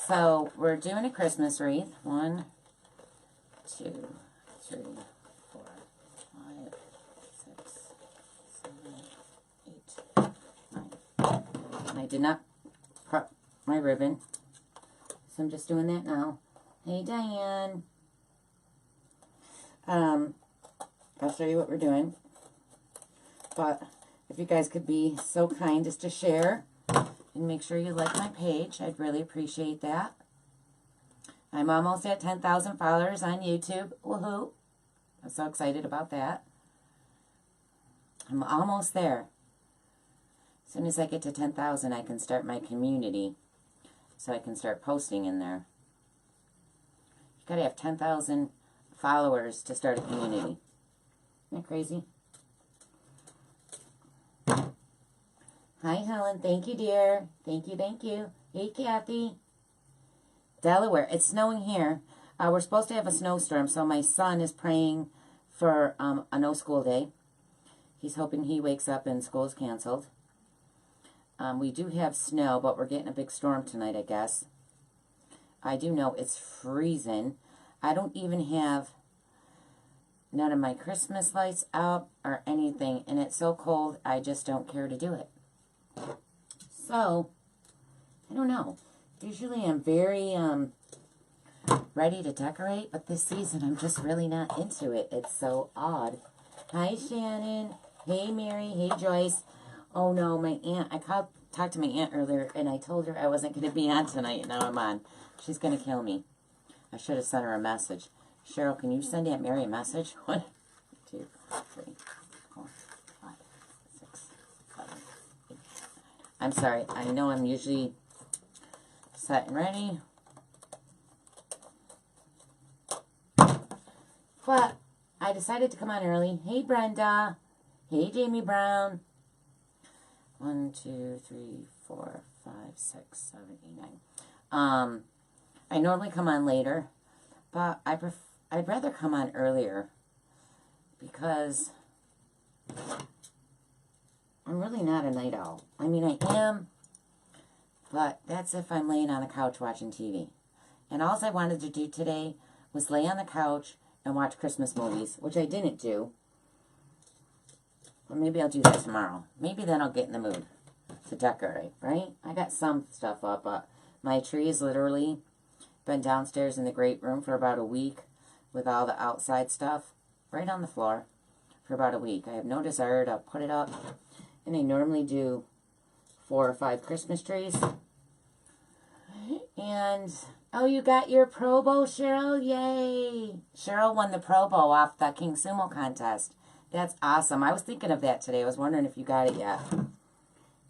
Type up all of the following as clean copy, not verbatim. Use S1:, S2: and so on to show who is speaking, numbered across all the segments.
S1: So we're doing a Christmas wreath. 1, 2, 3, 4, 5, 6, 7, 8, 9. And I did not prep my ribbon, so I'm just doing that now. Hey, Diane. I'll show you what we're doing. But if you guys could be so kind as to share and make sure you like my page, I'd really appreciate that. I'm almost at 10,000 followers on YouTube. Woohoo! I'm so excited about that. I'm almost there. As soon as I get to 10,000, I can start my community. So I can start posting in there. You gotta have 10,000 followers to start a community. Isn't that crazy? Hi, Helen. Thank you, dear. Thank you, thank you. Hey, Kathy. Delaware. It's snowing here. We're supposed to have a snowstorm, so my son is praying for a no-school day. He's hoping he wakes up and school's canceled. We do have snow, but we're getting a big storm tonight, I guess. I do know it's freezing. I don't even have none of my Christmas lights up or anything, and it's so cold, I just don't care to do it. So, I don't know. Usually I'm very ready to decorate, but this season I'm just really not into it. It's so odd. Hi, Shannon. Hey, Mary. Hey, Joyce. Oh, no, my aunt. I talked to my aunt earlier, and I told her I wasn't going to be on tonight, and now I'm on. She's going to kill me. I should have sent her a message. Cheryl, can you send Aunt Mary a message? 1, 2, 3, 4, 5, 6, 7, 8. I'm sorry. I know I'm usually set and ready. But I decided to come on early. Hey, Brenda. Hey, Jamie Brown. 1, 2, 3, 4, 5, 6, 7, 8, 9. I normally come on later, but I'd rather come on earlier because I'm really not a night owl. I mean, I am, but that's if I'm laying on the couch watching TV. And all I wanted to do today was lay on the couch and watch Christmas movies, which I didn't do. Or maybe I'll do that tomorrow. Maybe then I'll get in the mood to decorate, right? I got some stuff up, but my tree has literally been downstairs in the great room for about a week with all the outside stuff right on the floor for about a week. I have no desire to put it up, and I normally do 4 or 5 Christmas trees. And, oh, you got your Pro Bowl, Cheryl? Yay! Cheryl won the Pro Bowl off the King Sumo contest. That's awesome. I was thinking of that today. I was wondering if you got it yet.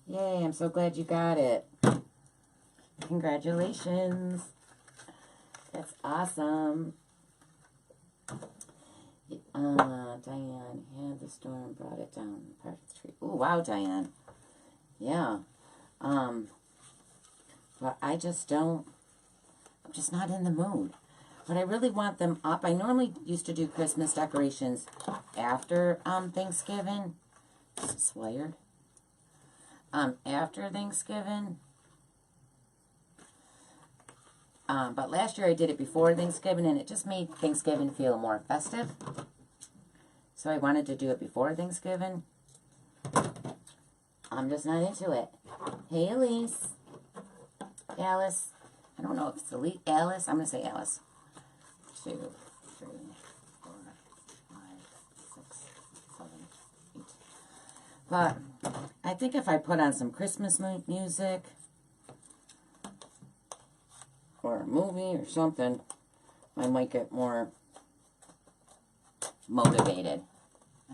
S1: Yay, I'm so glad you got it. Congratulations. That's awesome. Diane had the storm, brought it down. Part of the tree. Oh, wow, Diane. Yeah. But I just don't, I'm just not in the mood. But I really want them up. I normally used to do Christmas decorations after Thanksgiving. Is this wired? After Thanksgiving. But last year I did it before Thanksgiving, and it just made Thanksgiving feel more festive. So I wanted to do it before Thanksgiving. I'm just not into it. Hey, Elise. Alice. I don't know if it's Elise. Alice. I'm going to say Alice. 2, 3, 4, 5, 6, 7, 8. But I think if I put on some Christmas music or a movie or something, I might get more motivated.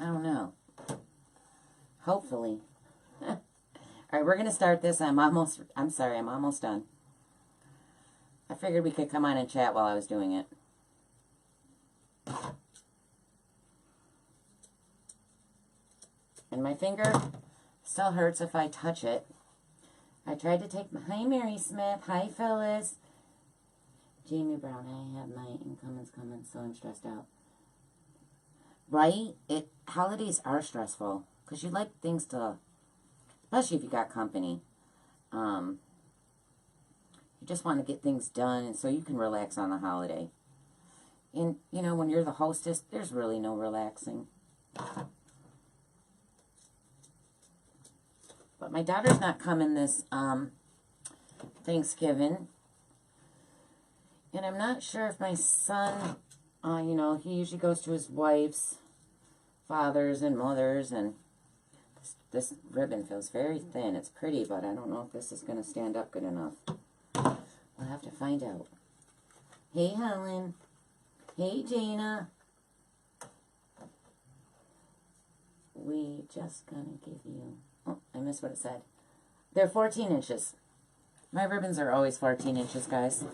S1: I don't know. Hopefully. All right, we're going to start this. I'm almost done. I figured we could come on and chat while I was doing it. And my finger still hurts if I touch it. I tried to take my... Hi, Mary Smith. Hi, Phyllis. Jamie Brown. I have my incomings coming, so I'm stressed out. Right? Holidays are stressful. Because you like things to... Especially if you got company. You just want to get things done and so you can relax on the holiday. And, you know, when you're the hostess, there's really no relaxing. But my daughter's not coming this Thanksgiving. And I'm not sure if my son, you know, he usually goes to his wife's fathers and mothers. And this ribbon feels very thin. It's pretty, but I don't know if this is going to stand up good enough. We'll have to find out. Hey, Helen. Hey, Jana. We just gonna give you... Oh, I missed what it said. They're 14 inches. My ribbons are always 14 inches, guys.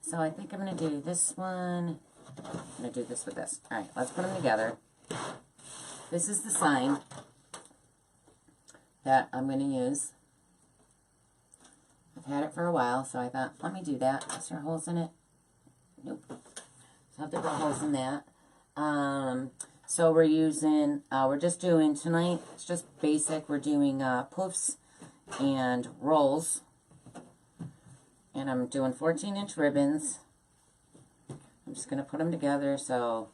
S1: So I think I'm going to do this one. I'm going to do this with this. All right, let's put them together. This is the sign that I'm going to use. I've had it for a while, so I thought, let me do that. Is there holes in it? Nope. So I have to put holes in that. So we're using, we're just doing tonight, it's just basic. We're doing poufs and rolls. And I'm doing 14-inch ribbons. I'm just going to put them together so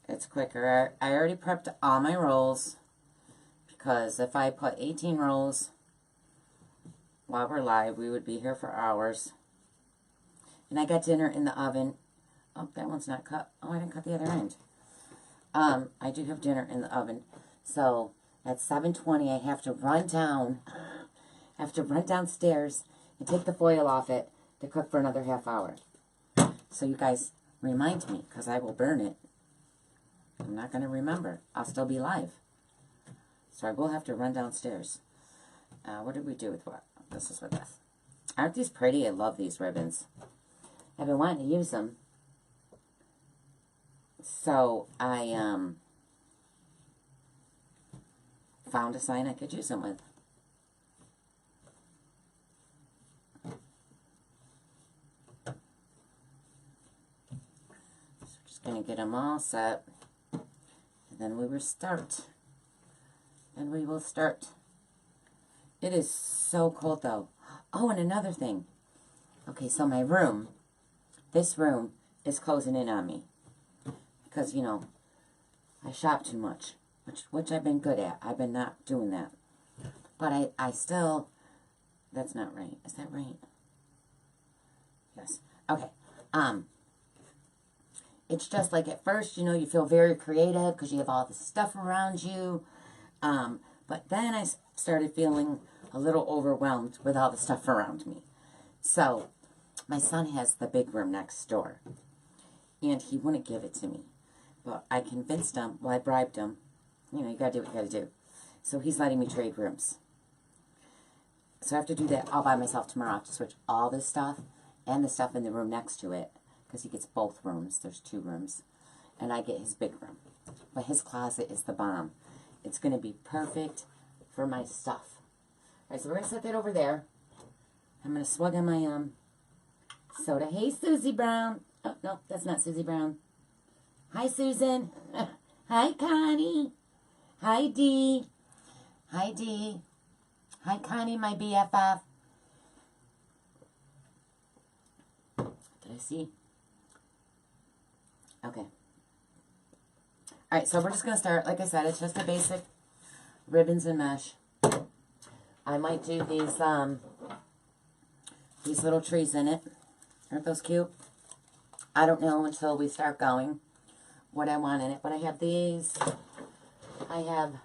S1: it's quicker. I already prepped all my rolls because if I put 18 rolls while we're live, we would be here for hours. And I got dinner in the oven. Oh, that one's not cut. Oh, I didn't cut the other end. I do have dinner in the oven. So at 7:20, I have to run down. I have to run downstairs and take the foil off it to cook for another half hour. So you guys remind me, because I will burn it. I'm not going to remember. I'll still be live. So I will have to run downstairs. What did we do with what? This is with this. Aren't these pretty? I love these ribbons. I've been wanting to use them. So I found a sign I could use them with. Going to get them all set, and then we will start. And we will start. It is so cold though. Oh, and another thing. Okay, so my room, this room is closing in on me because, you know, I shop too much, which I've been good at. I've been not doing that, but I still. That's not right. Is that right? Yes. Okay. It's just like at first, you know, you feel very creative because you have all this stuff around you. But then I started feeling a little overwhelmed with all the stuff around me. So my son has the big room next door. And he wouldn't give it to me. But I convinced him, well, I bribed him. You know, you got to do what you got to do. So he's letting me trade rooms. So I have to do that all by myself tomorrow. I have to switch all this stuff and the stuff in the room next to it. Because he gets both rooms. There's 2 rooms. And I get his big room. But his closet is the bomb. It's going to be perfect for my stuff. All right, so we're going to set that over there. I'm going to swig on my soda. Hey, Susie Brown. Oh, no, that's not Susie Brown. Hi, Susan. Hi, Connie. Hi, Dee. Hi, Dee. Hi, Connie, my BFF. Did I see? Okay. Alright, so we're just going to start. Like I said, it's just a basic ribbons and mesh. I might do these little trees in it. Aren't those cute? I don't know until we start going what I want in it. But I have these. I have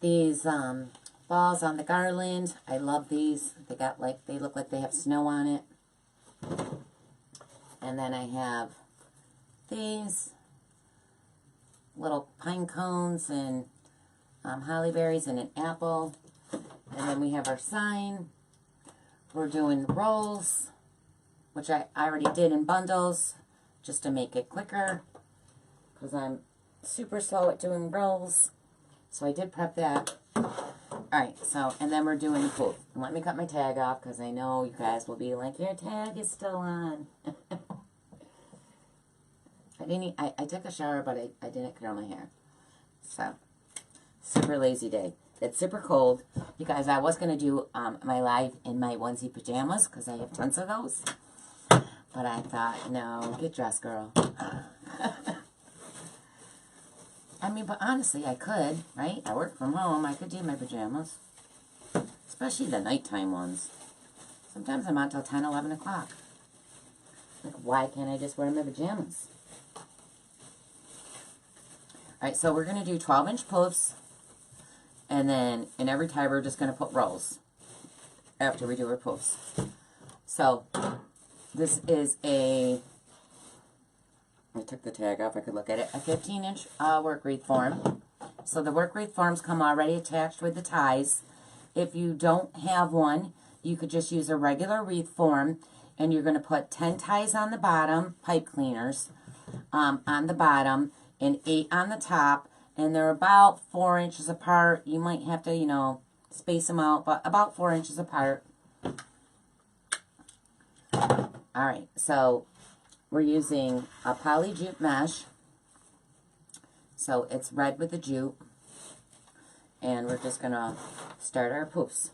S1: these balls on the garland. I love these. They got like, they look like they have snow on it. And then I have these little pine cones and holly berries and an apple. And then we have our sign. We're doing rolls, which I already did in bundles just to make it quicker because I'm super slow at doing rolls. So I did prep that. Alright, so, and then we're doing pouf. And let me cut my tag off because I know you guys will be like, your tag is still on. I took a shower, but I didn't curl my hair. So, super lazy day. It's super cold. You guys, I was going to do my live in my onesie pajamas because I have tons of those. But I thought, no, get dressed, girl. I mean, but honestly, I could, right? I work from home. I could do my pajamas. Especially the nighttime ones. Sometimes I'm out till 10, 11 o'clock. Like, why can't I just wear my pajamas? Alright, so we're going to do 12-inch poofs. And then in every tie, we're just going to put rolls after we do our poofs. So, this is I took the tag off, I could look at it, a 15-inch work wreath form. So the work wreath forms come already attached with the ties. If you don't have one, you could just use a regular wreath form, and you're going to put 10 ties on the bottom, pipe cleaners, on the bottom, and 8 on the top, and they're about 4 inches apart. You might have to, you know, space them out, but about 4 inches apart. Alright, so we're using a poly jute mesh. So it's red with the jute. And we're just going to start our poofs.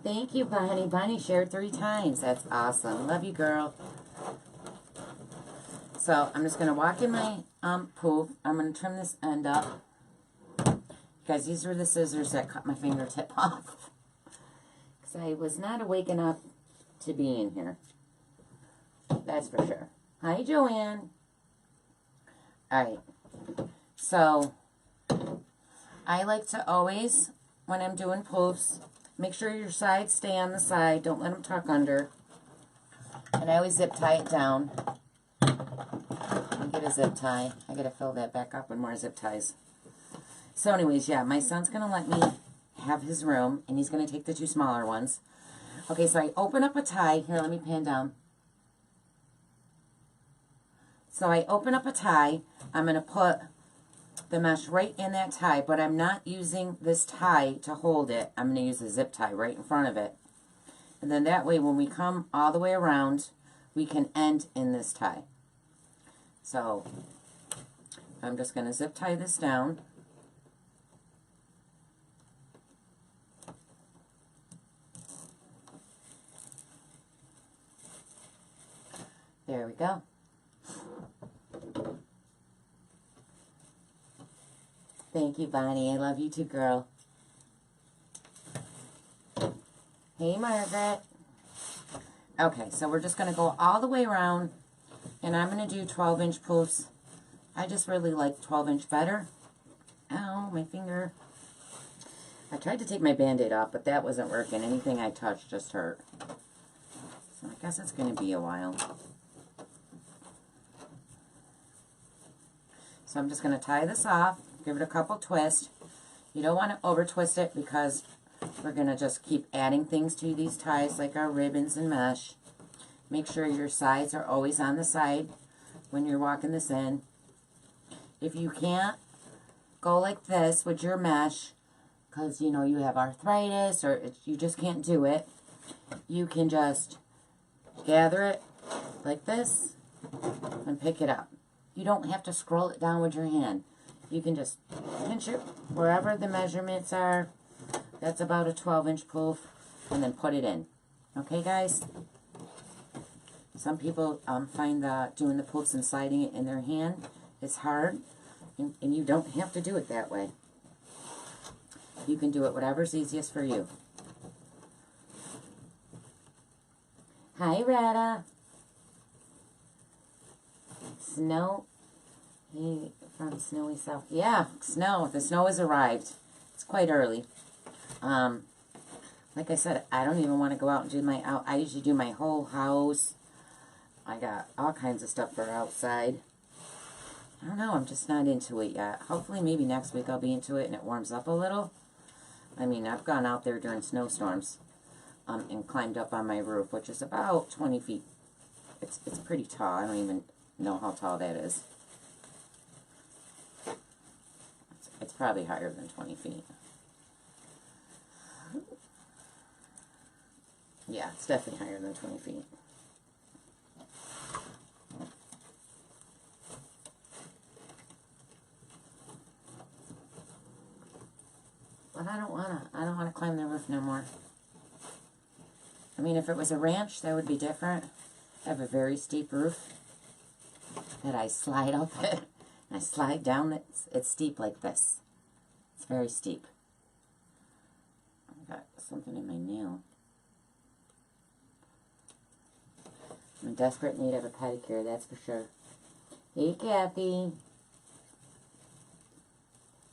S1: Thank you, Bonnie. Bonnie shared 3 times. That's awesome. Love you, girl. So I'm just going to walk in my poof. I'm going to trim this end up. Guys, these were the scissors that cut my fingertip off. Because I was not awakened up to be in here. That's for sure. Hi, Joanne. Alright. So, I like to always, when I'm doing poofs, make sure your sides stay on the side. Don't let them tuck under. And I always zip tie it down. I'll get a zip tie. I gotta fill that back up with more zip ties. So anyways, yeah, my son's gonna let me have his room, and he's gonna take the 2 smaller ones. Okay, so I open up a tie. Here, let me pan down. So I open up a tie. I'm going to put the mesh right in that tie, but I'm not using this tie to hold it. I'm going to use a zip tie right in front of it. And then that way, when we come all the way around, we can end in this tie. So I'm just going to zip tie this down. There we go. Thank you, Bonnie. I love you too, girl. Hey, Margaret. Okay, so we're just going to go all the way around, and I'm going to do 12-inch poofs. I just really like 12-inch better. Ow, my finger. I tried to take my Band-Aid off, but that wasn't working. Anything I touched just hurt. So I guess it's going to be a while. So I'm just going to tie this off, give it a couple twists. You don't want to over twist it because we're going to just keep adding things to these ties like our ribbons and mesh. Make sure your sides are always on the side when you're walking this in. If you can't go like this with your mesh because you know you have arthritis or you just can't do it, you can just gather it like this and pick it up. You don't have to scroll it down with your hand. You can just pinch it wherever the measurements are. That's about a 12-inch poof. And then put it in. Okay, guys? Some people find doing the poofs and sliding it in their hand is hard. And you don't have to do it that way. You can do it whatever's easiest for you. Hi, Rada. Snow. Hey, from snowy south. Yeah, snow. The snow has arrived. It's quite early. Like I said, I don't even want to go out and do I usually do my whole house. I got all kinds of stuff for outside. I don't know. I'm just not into it yet. Hopefully, maybe next week I'll be into it and it warms up a little. I mean, I've gone out there during snowstorms and climbed up on my roof, which is about 20 feet. It's pretty tall. I don't even know how tall that is. It's probably higher than 20 feet. Yeah, it's definitely higher than 20 feet. But I don't wanna climb the roof no more. I mean, if it was a ranch, that would be different. I have a very steep roof that I slide up it. And I slide down. It's steep like this. It's very steep. I got something in my nail. I'm in desperate need of a pedicure, that's for sure. Hey, Kathy.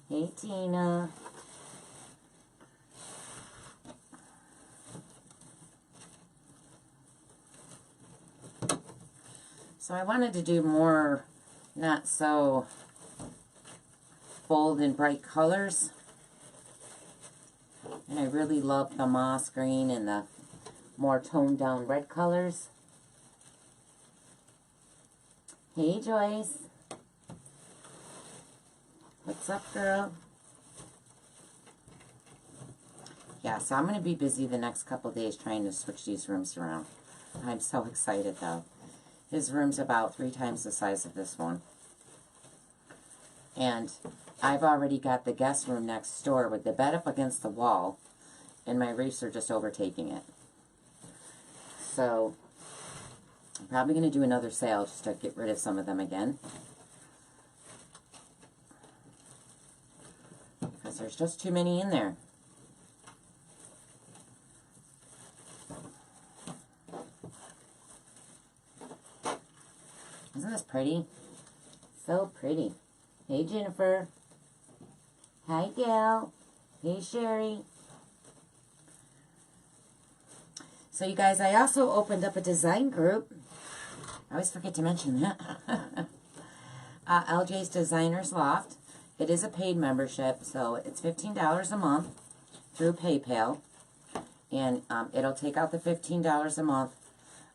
S1: Hey, Tina. So I wanted to do more not so bold and bright colors. And I really love the moss green and the more toned down red colors. Hey, Joyce. What's up, girl? Yeah, so I'm going to be busy the next couple days trying to switch these rooms around. I'm so excited, though. His room's about 3 times the size of this one. And I've already got the guest room next door with the bed up against the wall, and my wreaths are just overtaking it. So I'm probably going to do another sale just to get rid of some of them again. Because there's just too many in there. Isn't this pretty? So pretty. Hey, Jennifer. Hi, Gail. Hey, Sherry. So, you guys, I also opened up a design group. I always forget to mention that. LJ's Designers Loft. It is a paid membership, so it's $15 a month through PayPal. And it'll take out the $15 a month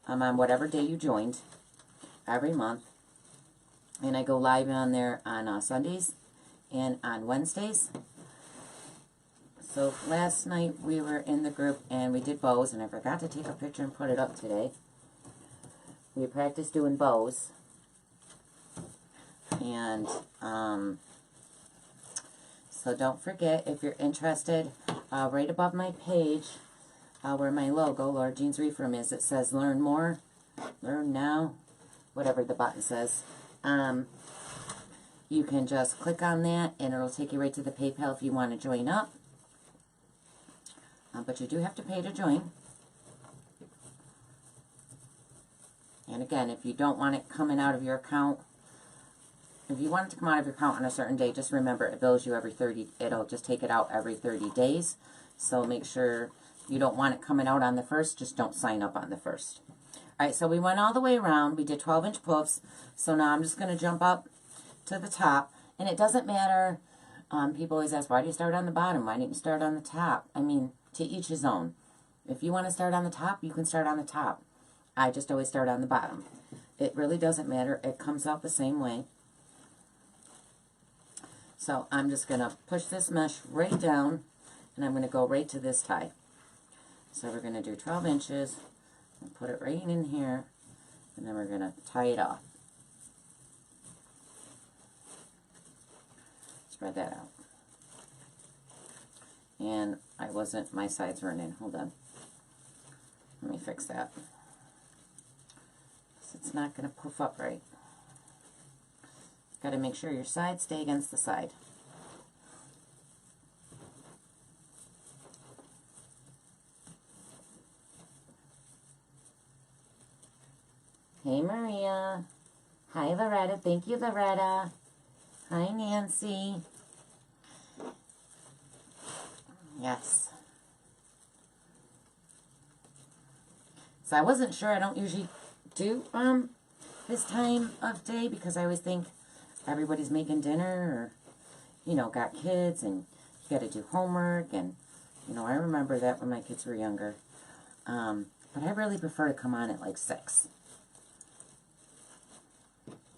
S1: on whatever day you joined every month. And I go live on there on Sundays and on Wednesdays. So last night we were in the group and we did bows, and I forgot to take a picture and put it up today. We practiced doing bows. And so don't forget, if you're interested, right above my page, where my logo, Laura Jean's Wreath Room is, it says Learn More, Learn Now, whatever the button says. You can just click on that and it'll take you right to the PayPal if you want to join up. But you do have to pay to join. And again, if you don't want it coming out of your account, if you want it to come out of your account on a certain day, just remember it bills you every 30, it'll just take it out every 30 days. So make sure you don't want it coming out on the 1st, just don't sign up on the 1st. Alright, so we went all the way around. We did 12-inch poofs. So now I'm just going to jump up to the top. And it doesn't matter. People always ask, why do you start on the bottom? Why didn't you start on the top? I mean, to each his own. If you want to start on the top, you can start on the top. I just always start on the bottom. It really doesn't matter. It comes out the same way. So I'm just going to push this mesh right down. And I'm going to go right to this tie. So we're going to do 12 inches. And put it right in here, and then we're going to tie it off. Spread that out. And my sides weren't in. Hold on. Let me fix that. So it's not going to poof up right. Got to make sure your sides stay against the side. Hey, Maria. Hi, Loretta. Thank you, Loretta. Hi, Nancy. Yes. So I wasn't sure. I don't usually do this time of day because I always think everybody's making dinner or, got kids and you got to do homework. And, I remember that when my kids were younger. But I really prefer to come on at like 6.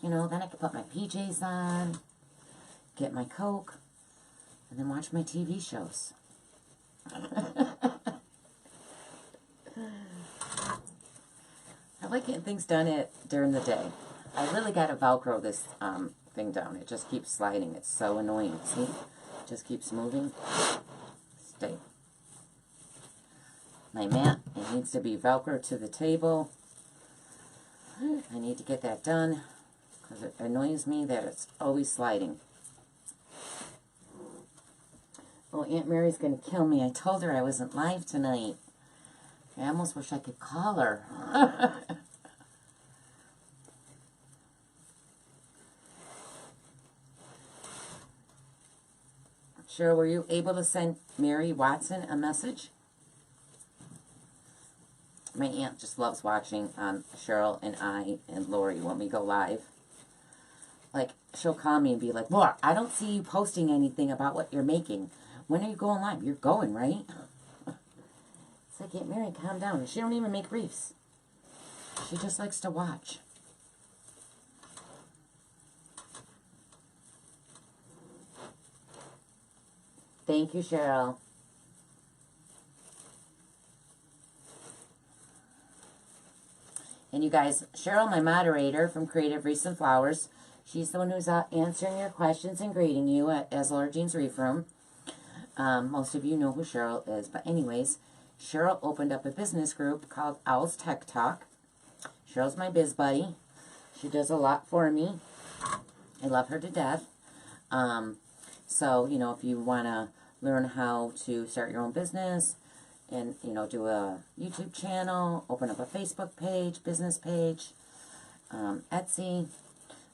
S1: Then I could put my PJs on, get my Coke, and then watch my TV shows. I like getting things done during the day. I really got to Velcro this thing down. It just keeps sliding. It's so annoying. See? It just keeps moving. stay. My mat, it needs to be Velcro to the table. I need to get that done because it annoys me that it's always sliding. Oh, Aunt Mary's going to kill me. I told her I wasn't live tonight. I almost wish I could call her. Cheryl, were you able to send Mary Watson a message? My aunt just loves watching Cheryl and I and Lori when we go live. Like, she'll call me and be like, Laura, I don't see you posting anything about what you're making. When are you going live? You're going, right? It's like, Aunt Mary, calm down. She don't even make wreaths. She just likes to watch. Thank you, Cheryl. And you guys, Cheryl, my moderator from Creative Wreaths and Flowers, she's the one who's answering your questions and greeting you as Laura Jean's Wreath Room. Most of you know who Cheryl is. But anyways, Cheryl opened up a business group called Owl's Tech Talk. Cheryl's my biz buddy. She does a lot for me. I love her to death. So, you know, if you want to learn how to start your own business and, you know, do a YouTube channel, open up a Facebook page, business page, Etsy,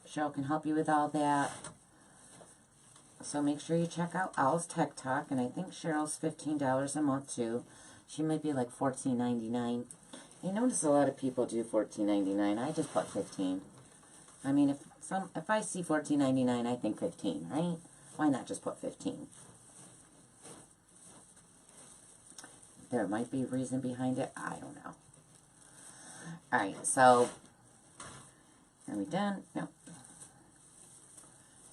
S1: Cheryl can help you with all that. So make sure you check out Owl's Tech Talk, and I think Cheryl's $15 a month too. She might be like $14.99. I notice a lot of people do $14.99. I just put $15. I mean, if I see $14.99, I think $15, right? Why not just put $15? There might be a reason behind it. I don't know. Alright, so are we done? No.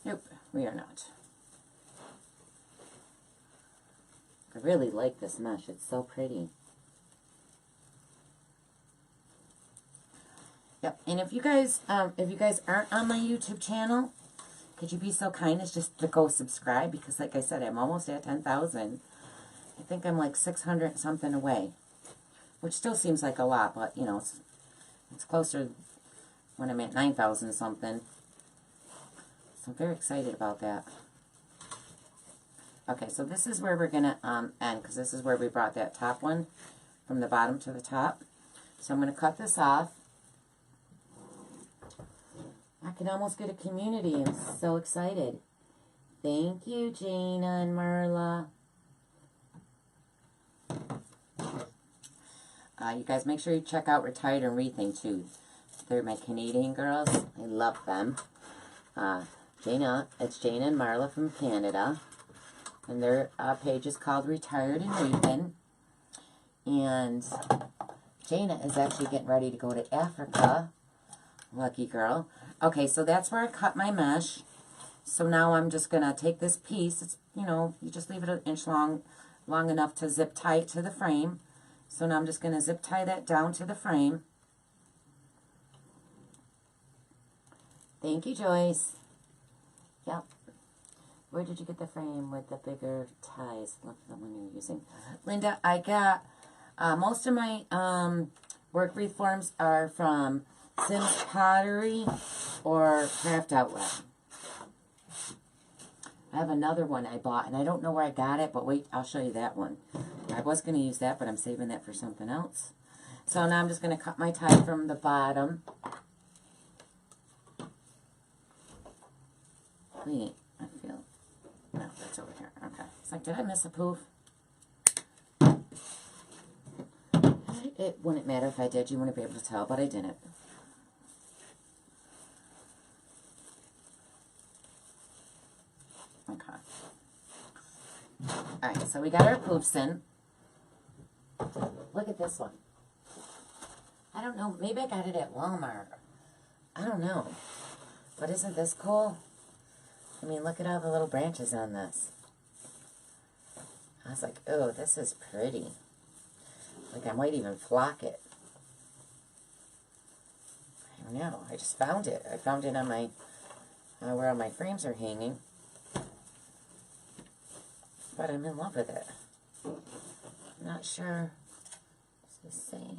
S1: Nope, we are not. I really like this mesh. It's so pretty. Yep, and if you guys aren't on my YouTube channel, could you be so kind as just to go subscribe? Because like I said, I'm almost at 10,000. I think I'm like 600 something away, which still seems like a lot, but you know, it's closer when I'm at 9,000 something. So I'm very excited about that. Okay, so this is where we're going to end, because this is where we brought that top one from the bottom to the top. So I'm going to cut this off. I can almost get a community. I'm so excited. Thank you, Jana and Marla. You guys make sure you check out Retired and Wreathing too. They're my Canadian girls. I love them. It's Jana and Marla from Canada. And their page is called Retired and Wreathing. And Jana is actually getting ready to go to Africa. Lucky girl. Okay, so that's where I cut my mesh. So now I'm just going to take this piece. It's, you know, you just leave it 1 inch long enough to zip tie it to the frame. So now I'm just going to zip tie that down to the frame. Thank you, Joyce. Yep. Where did you get the frame with the bigger ties? Look at the one you're using. Linda, I got most of my work wreath forms are from Sims Pottery or Craft Outlet. I have another one I bought, and I don't know where I got it, but wait, I'll show you that one. I was going to use that, but I'm saving that for something else. So now I'm just going to cut my tie from the bottom. Wait, I feel... No, that's over here. Okay. It's like, did I miss a poof? It wouldn't matter if I did. You wouldn't be able to tell, but I didn't. Okay. Alright, so we got our poofs in. Look at this one. I don't know. Maybe I got it at Walmart. I don't know. But isn't this cool? I mean, look at all the little branches on this. I was like, oh, this is pretty. Like, I might even flock it. I don't know. I just found it. I found it on my, where all my frames are hanging. But I'm in love with it. I'm not sure. What's this saying?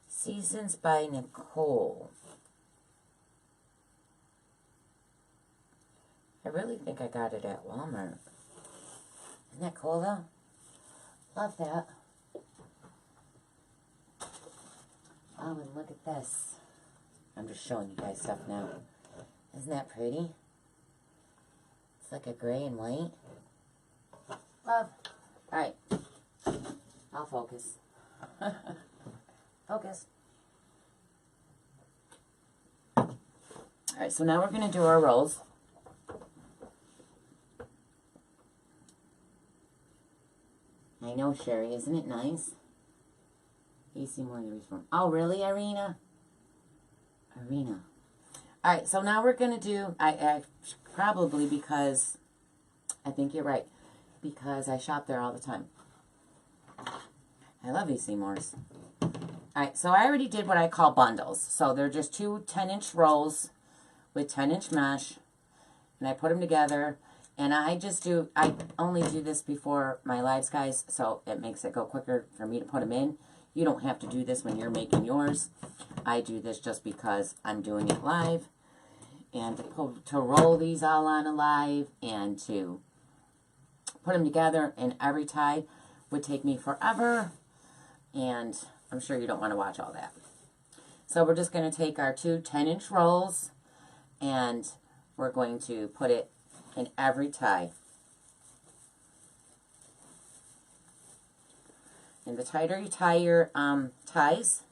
S1: Seasons by Nicole. I really think I got it at Walmart. Isn't that cool though? Love that. Oh, and look at this. I'm just showing you guys stuff now. Isn't that pretty? It's like a gray and white. Love. Alright. I'll focus. Focus. Alright, so now we're going to do our rolls. I know, Sherry. Isn't it nice? AC more than reform. Oh, really, Irina? Irina. Alright, so now we're going to do, I probably because, I think you're right, because I shop there all the time. I love AC Moore's. Alright, so I already did what I call bundles. So they're just two 10-inch rolls with 10-inch mesh, and I put them together. And I only do this before my lives, guys, so it makes it go quicker for me to put them in. You don't have to do this when you're making yours. I do this just because I'm doing it live. And to roll these all on a live and to put them together in every tie would take me forever. And I'm sure you don't want to watch all that. So we're just going to take our two 10-inch rolls and we're going to put it in every tie. And the tighter you tie your ties,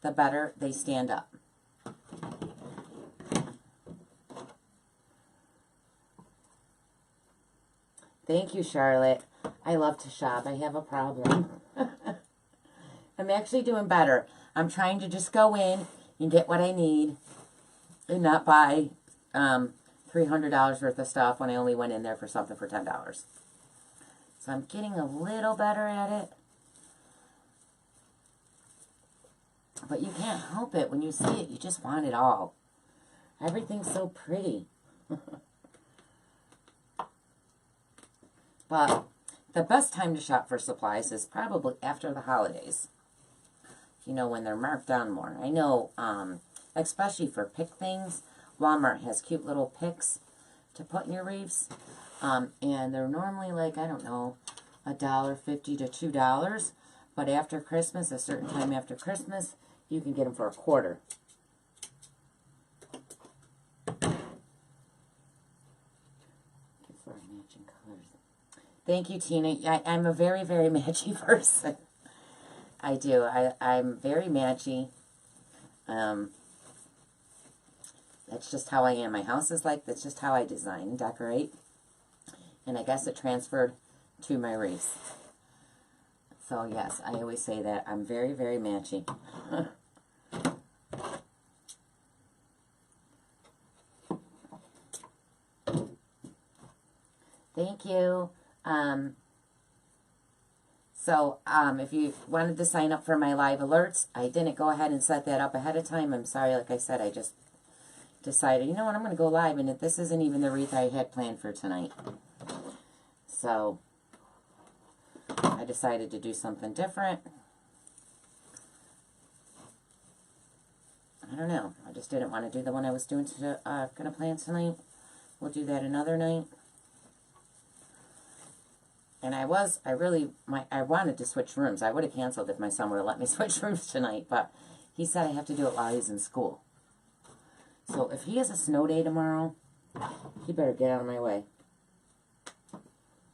S1: the better they stand up. Thank you, Charlotte. I love to shop. I have a problem. I'm actually doing better. I'm trying to just go in and get what I need and not buy $300 worth of stuff when I only went in there for something for $10. So I'm getting a little better at it. But you can't help it. When you see it, you just want it all. Everything's so pretty. But the best time to shop for supplies is probably after the holidays. You know, when they're marked down more. I know, especially for pick things, Walmart has cute little picks to put in your wreaths. And they're normally like, I don't know, $1.50 to $2. But after Christmas, a certain time after Christmas, you can get them for $1. For matching colors. Thank you, Tina. I'm a very, very matchy person. I do. I'm very matchy. That's just how I am. My house is like, that's just how I design and decorate. And I guess it transferred to my wreaths. So yes, I always say that. I'm very, very matchy. Thank you. If you wanted to sign up for my live alerts, I didn't go ahead and set that up ahead of time. I'm sorry, like I said, I just decided, you know what, I'm going to go live, and this isn't even the wreath I had planned for tonight. So, I decided to do something different. I don't know. I just didn't want to do the one I was going to plan tonight. We'll do that another night. And I wanted to switch rooms. I would have canceled if my son would have let me switch rooms tonight, but he said I have to do it while he's in school. So if he has a snow day tomorrow, he better get out of my way.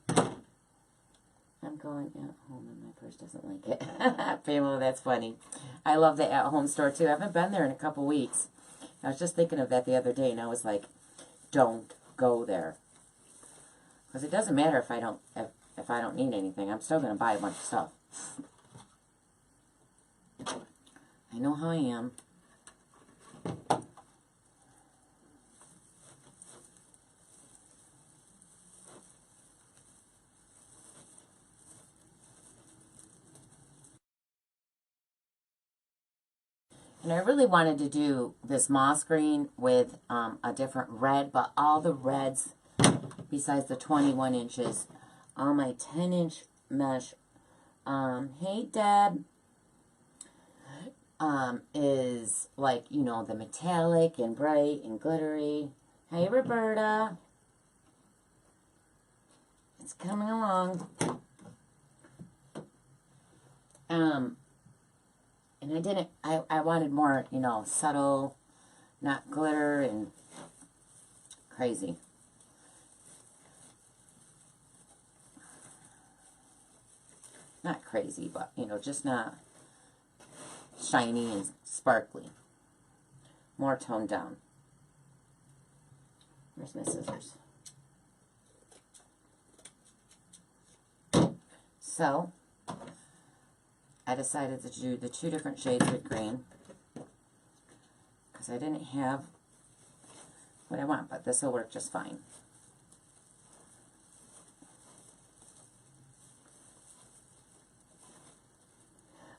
S1: I'm going at home and my purse doesn't like it. Pamela, that's funny. I love the at-home store too. I haven't been there in a couple weeks. I was just thinking of that the other day, and I was like, don't go there. Because it doesn't matter if I don't need anything. I'm still going to buy a bunch of stuff. I know how I am. And I really wanted to do this moss green with a different red, but all the reds, besides the 21 inches, all my 10-inch mesh Hey, Deb. Is like, you know, the metallic and bright and glittery. Hey, Roberta. It's coming along. And I wanted more, you know, subtle, not glitter and crazy. Not crazy, but, you know, just not shiny and sparkly. More toned down. Where's my scissors? So, I decided to do the 2 different shades with green because I didn't have what I want, but this will work just fine.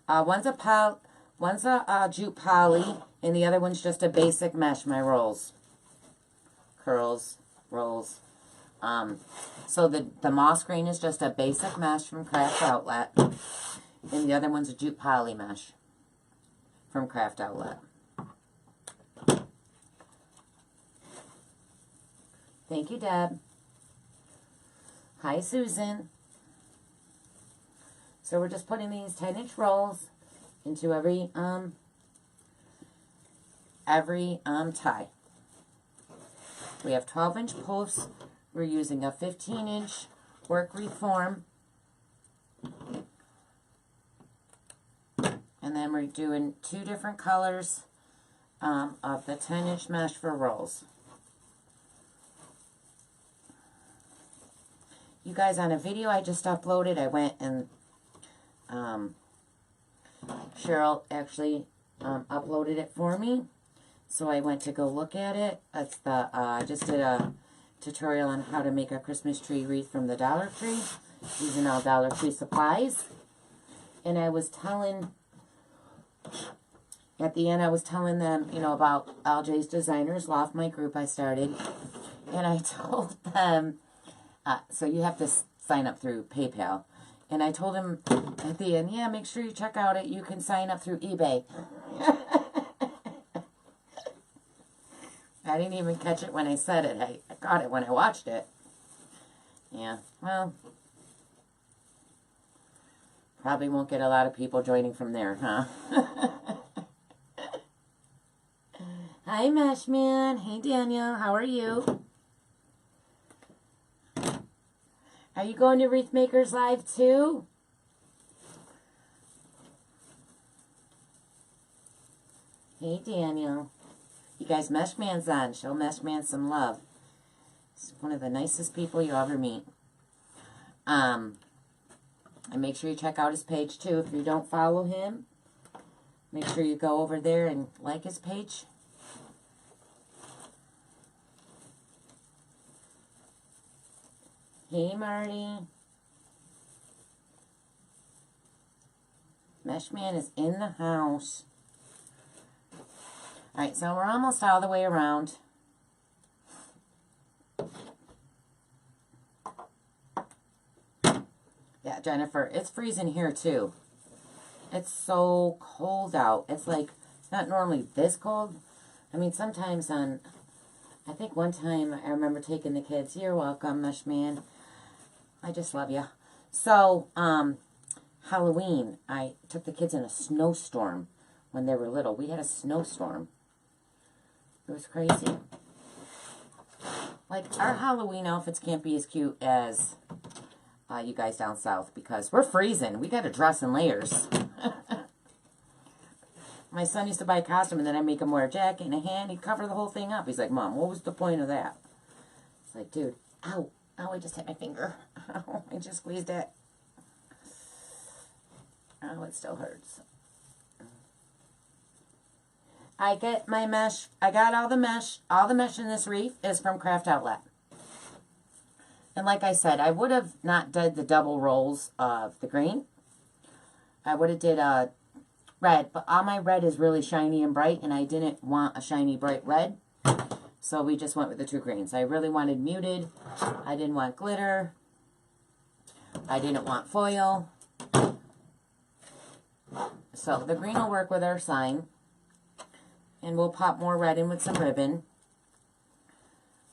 S1: One's a jute poly, and the other one's just a basic mesh, my rolls. Curls, rolls. So the moss green is just a basic mesh from Craft Outlet, and the other one's a jute poly mesh from Craft Outlet. Thank you, Deb. Hi, Susan. So we're just putting these 10-inch rolls into every tie. We have 12-inch poufs. We're using a 15-inch work wreath form. And then we're doing 2 different colors of the 10-inch mesh for rolls. You guys, on a video I just uploaded, I went and Cheryl actually uploaded it for me, so I went to go look at it. It's the I just did a tutorial on how to make a Christmas tree wreath from the Dollar Tree using all Dollar Tree supplies. And I was telling, at the end, I was telling them, you know, about LJ's Designers Loft, my group I started, and I told them, so you have to sign up through PayPal. And I told him at the end, yeah, make sure you check out it. You can sign up through eBay. I didn't even catch it when I said it. I caught it when I watched it. Yeah, well, probably won't get a lot of people joining from there, huh? Hi, Meshman. Hey, Daniel. How are you? Are you going to Wreath Makers Live too? Hey, Daniel. You guys, Meshman's on. Show Meshman some love. He's one of the nicest people you'll ever meet. And make sure you check out his page too. If you don't follow him, make sure you go over there and like his page. Hey, Marty. Meshman is in the house. Alright, so we're almost all the way around. Yeah, Jennifer, it's freezing here too. It's so cold out. It's like, it's not normally this cold. I mean, sometimes on, I think one time I remember taking the kids, you're welcome, Meshman. I just love you. So, Halloween, I took the kids in a snowstorm when they were little. We had a snowstorm. It was crazy. Like, our Halloween outfits can't be as cute as you guys down south because we're freezing. We got to dress in layers. My son used to buy a costume and then I make him wear a jacket and a hand. He'd cover the whole thing up. He's like, Mom, what was the point of that? It's like, dude, ow. Oh, I just hit my finger. Oh, I just squeezed it. Oh, it still hurts. I get my mesh. I got all the mesh. All the mesh in this wreath is from Craft Outlet. And like I said, I would have not did the double rolls of the green. I would have did a red, but all my red is really shiny and bright, and I didn't want a shiny, bright red. So we just went with the 2 greens. I really wanted muted. I didn't want glitter. I didn't want foil. So the green will work with our sign. And we'll pop more red in with some ribbon.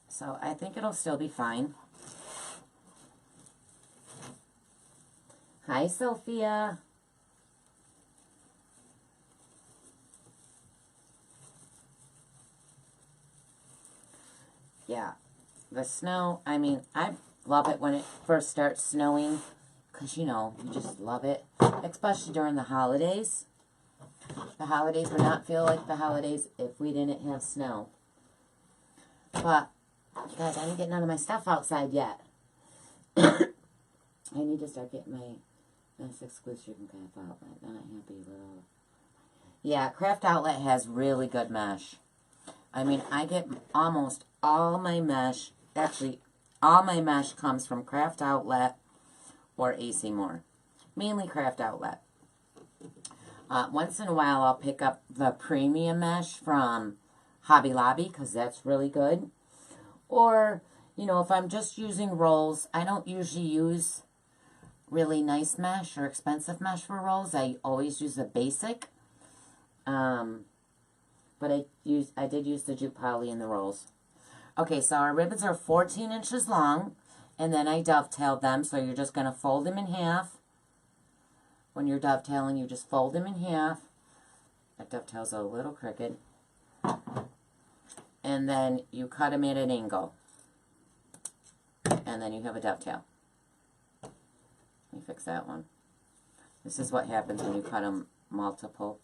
S1: So I think it'll still be fine. Hi, Sophia. Yeah, the snow, I mean, I love it when it first starts snowing. Because, you know, you just love it. Especially during the holidays. The holidays would not feel like the holidays if we didn't have snow. But, you guys, I didn't get none of my stuff outside yet. I need to start getting my nice exclusive from Craft Outlet. Not happy with all. Yeah, Craft Outlet has really good mesh. I mean, I get almost all my mesh. Actually, all my mesh comes from Craft Outlet or AC Moore. Mainly Craft Outlet. Once in a while, I'll pick up the premium mesh from Hobby Lobby because that's really good. Or, you know, if I'm just using rolls, I don't usually use really nice mesh or expensive mesh for rolls. I always use the basic. But I did use the jute poly in the rolls. Okay, so our ribbons are 14 inches long, and then I dovetailed them. So you're just going to fold them in half. When you're dovetailing, you just fold them in half. That dovetail's a little crooked. And then you cut them at an angle. And then you have a dovetail. Let me fix that one. This is what happens when you cut them multiple.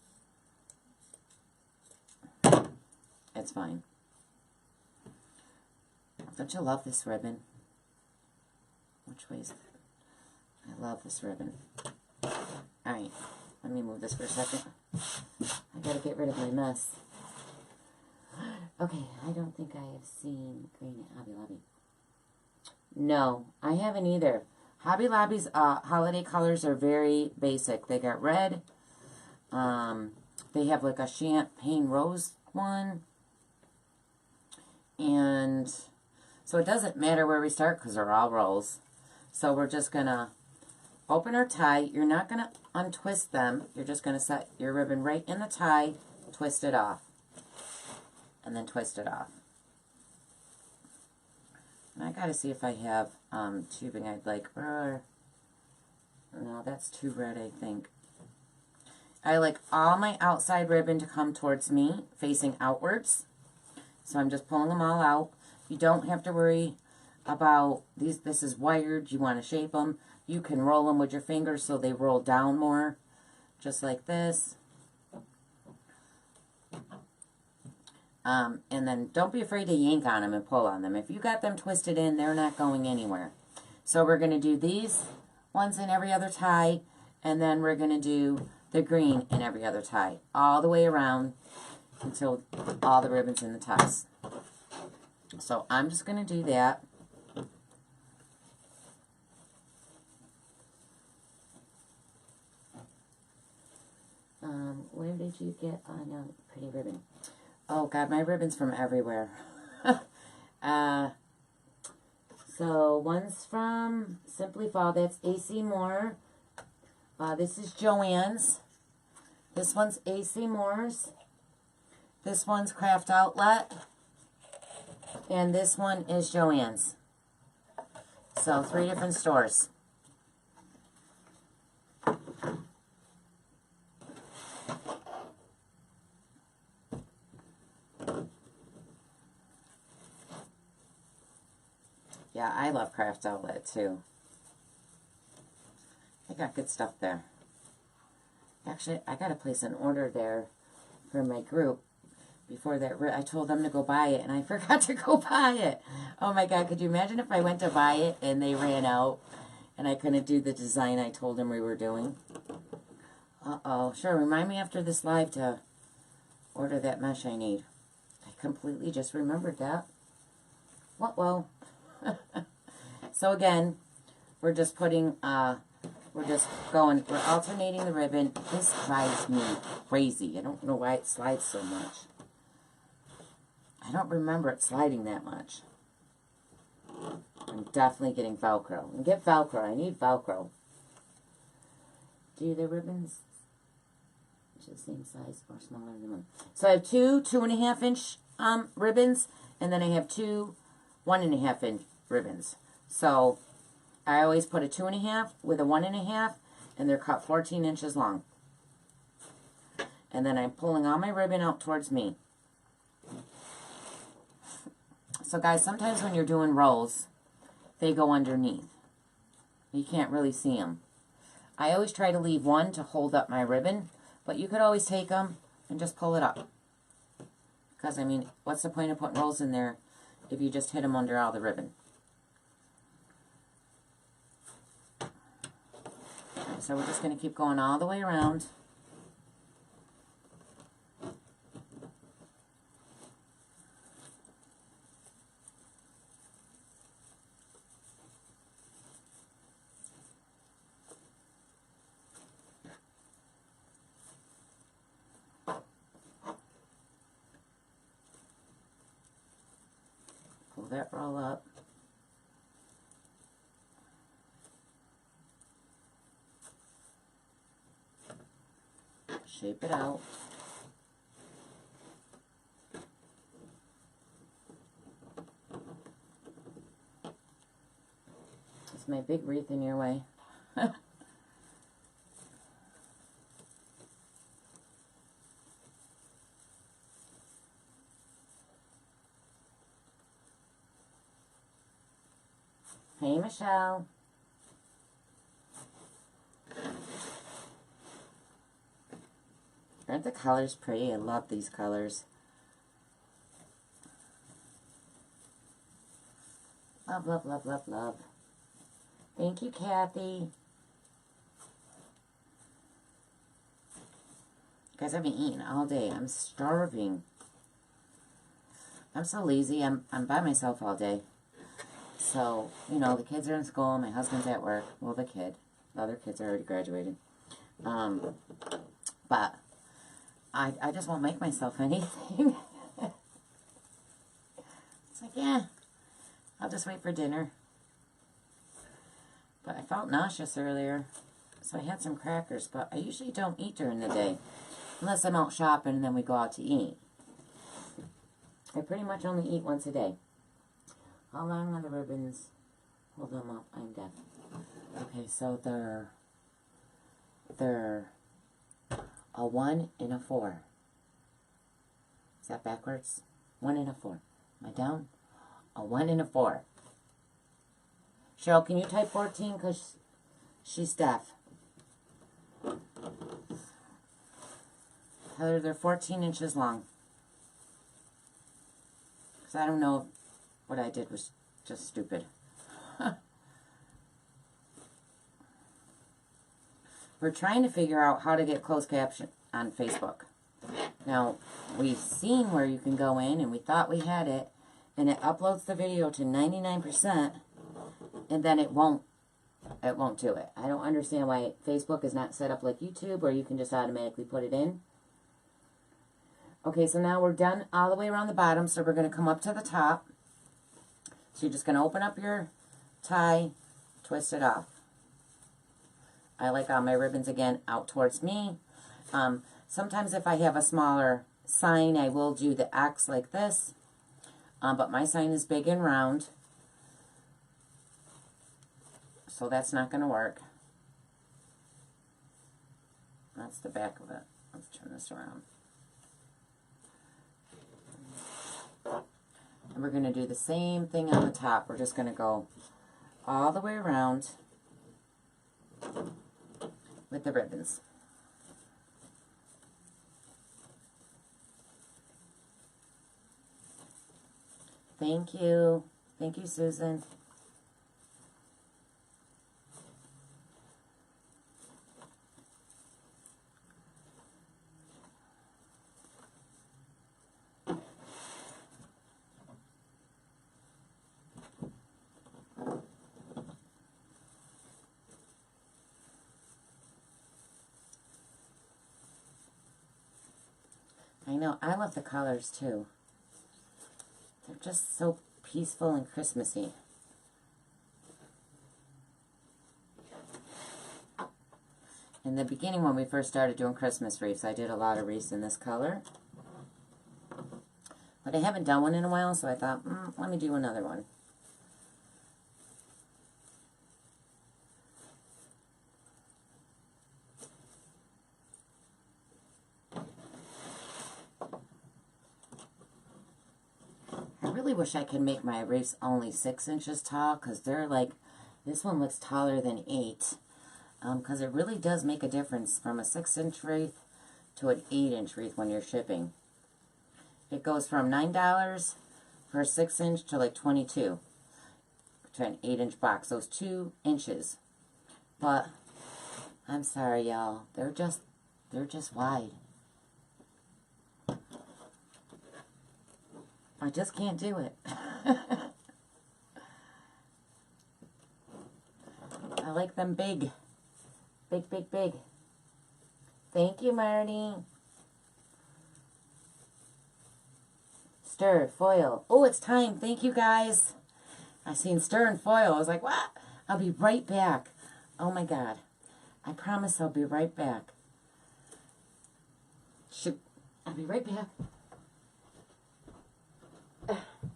S1: It's fine. Don't you love this ribbon? Which way is it? I love this ribbon. Alright, let me move this for a second. I gotta get rid of my mess. Okay, I don't think I have seen green at Hobby Lobby. No, I haven't either. Hobby Lobby's holiday colors are very basic. They got red. They have like a champagne rose one. And so it doesn't matter where we start because they're all rolls. So we're just going to open our tie. You're not going to untwist them. You're just going to set your ribbon right in the tie, twist it off, and then twist it off. And I got to see if I have tubing I'd like. No, that's too red, I think. I like all my outside ribbon to come towards me, facing outwards. So I'm just pulling them all out. You don't have to worry about these. This is wired. You want to shape them. You can roll them with your fingers so they roll down more. Just like this. And then don't be afraid to yank on them and pull on them. If you got them twisted in, they're not going anywhere. So we're going to do these ones in every other tie. And then we're going to do the green in every other tie. All the way around until all the ribbons in the ties. So I'm just going to do that. Where did you get on a pretty ribbon? Oh God, my ribbon's from everywhere. So one's from Simply Fall. That's AC Moore. This is Joann's. This one's AC Moore's. This one's Craft Outlet. And this one is Joann's. So 3 different stores. Yeah, I love Craft Outlet too. They got good stuff there. Actually, I got to place an order there for my group. Before that, I told them to go buy it, and I forgot to go buy it. Oh my God, could you imagine if I went to buy it and they ran out and I couldn't do the design I told them we were doing? Uh-oh. Sure, remind me after this live to order that mesh I need. I completely just remembered that. Whoa. So again, we're just putting, we're alternating the ribbon. This drives me crazy. I don't know why it slides so much. I don't remember it sliding that much. I'm definitely getting Velcro. And get Velcro. I need Velcro. Do the ribbons inches, same size or smaller than one. So I have two 2.5 inch ribbons, and then I have two 1.5 inch ribbons. So I always put a 2.5 with a 1.5, and they're cut 14 inches long. And then I'm pulling all my ribbon out towards me. So guys, sometimes when you're doing rolls, they go underneath. You can't really see them. I always try to leave one to hold up my ribbon, but you could always take them and just pull it up. Because, I mean, what's the point of putting rolls in there if you just hit them under all the ribbon? So we're just going to keep going all the way around. Pull that roll up. Shape it out. Is my big wreath in your way? Hey, Michelle. Aren't the colors pretty? I love these colors. Love, love, love, love, love. Thank you, Kathy. Guys, I've been eating all day. I'm starving. I'm so lazy. I'm by myself all day. So, you know, the kids are in school. My husband's at work. Well, the other kids are already graduated. But I just won't make myself anything. It's like, yeah, I'll just wait for dinner. But I felt nauseous earlier, so I had some crackers. But I usually don't eat during the day, unless I'm out shopping and then we go out to eat. I pretty much only eat once a day. How long are the ribbons? Hold them up. I'm deaf. Okay, so they're a 1 and a 4. Is that backwards? 1 and a 4. Am I down? A 1 and a 4. Cheryl, can you type 14? Because she's deaf. Heather, they're 14 inches long. Because I don't know, what I did was just stupid. We're trying to figure out how to get closed caption on Facebook. Now, we've seen where you can go in, and we thought we had it, and it uploads the video to 99%, and then it won't do it. I don't understand why Facebook is not set up like YouTube, where you can just automatically put it in. Okay, so now we're done all the way around the bottom, so we're going to come up to the top. So you're just going to open up your tie, twist it off. I like all my ribbons, again, out towards me. Sometimes if I have a smaller sign, I will do the X like this. But my sign is big and round, so that's not going to work. That's the back of it. Let's turn this around. And we're going to do the same thing on the top. We're just going to go all the way around with the ribbons. Thank you. Thank you, Susan. I know, I love the colors too. They're just so peaceful and Christmassy. And In the beginning when we first started doing Christmas wreaths, I did a lot of wreaths in this color. But I haven't done one in a while, so I thought, let me do another one. I really wish I could make my wreaths only 6 inches tall, because they're like, this one looks taller than 8. Because it really does make a difference from a 6-inch wreath to an 8-inch wreath when you're shipping. It goes from $9 for a 6-inch to like $22 to an 8-inch box. Those 2 inches. But I'm sorry, y'all. They're just wide. I just can't do it. I like them big. Big, big, big. Thank you, Marty. Stir, foil. Oh, it's time. Thank you, guys. I seen stir and foil. I was like, what? I'll be right back. Oh, my God. I promise I'll be right back. Shoot. I'll be right back.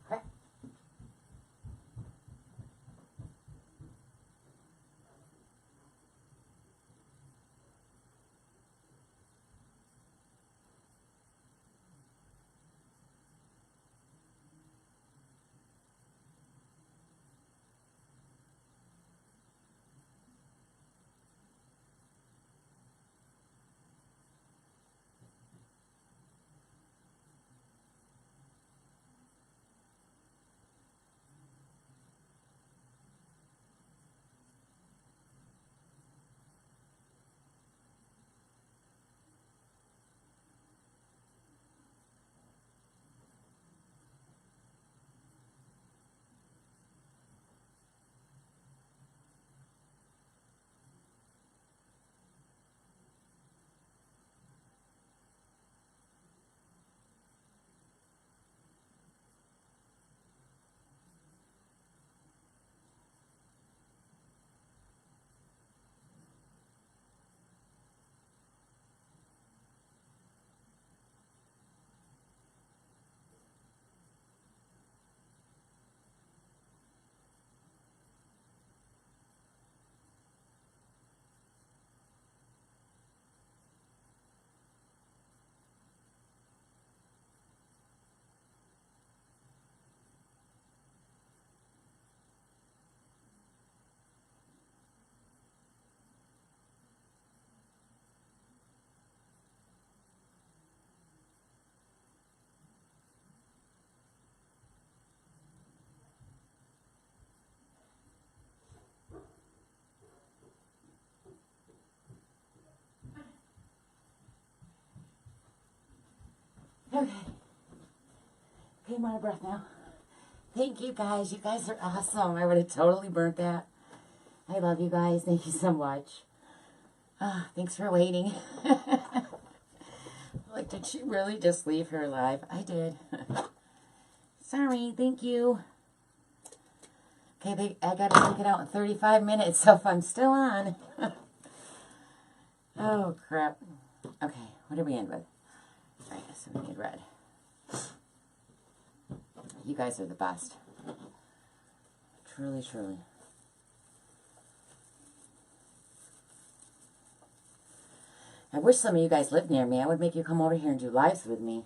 S1: Okay. Okay, I'm out of breath now. Thank you, guys. You guys are awesome. I would have totally burnt that. I love you guys. Thank you so much. Thanks for waiting. Like, did she really just leave her alive? I did. Sorry. Thank you. Okay, I got to take it out in 35 minutes, so if I'm still on. Oh, crap. Okay, what did we end with? All right, so we need red. You guys are the best. Truly, truly. I wish some of you guys lived near me. I would make you come over here and do lives with me.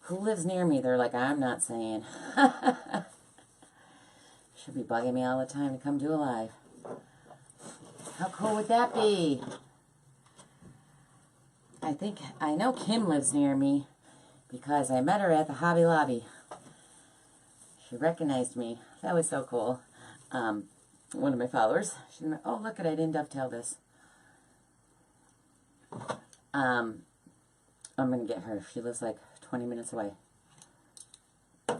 S1: Who lives near me? They're like, I'm not saying. Should be bugging me all the time to come do a live. How cool would that be? I know Kim lives near me because I met her at the Hobby Lobby. She recognized me. That was so cool. One of my followers. She went, oh, look at, I didn't dovetail this. I'm going to get her. She lives like 20 minutes away. Got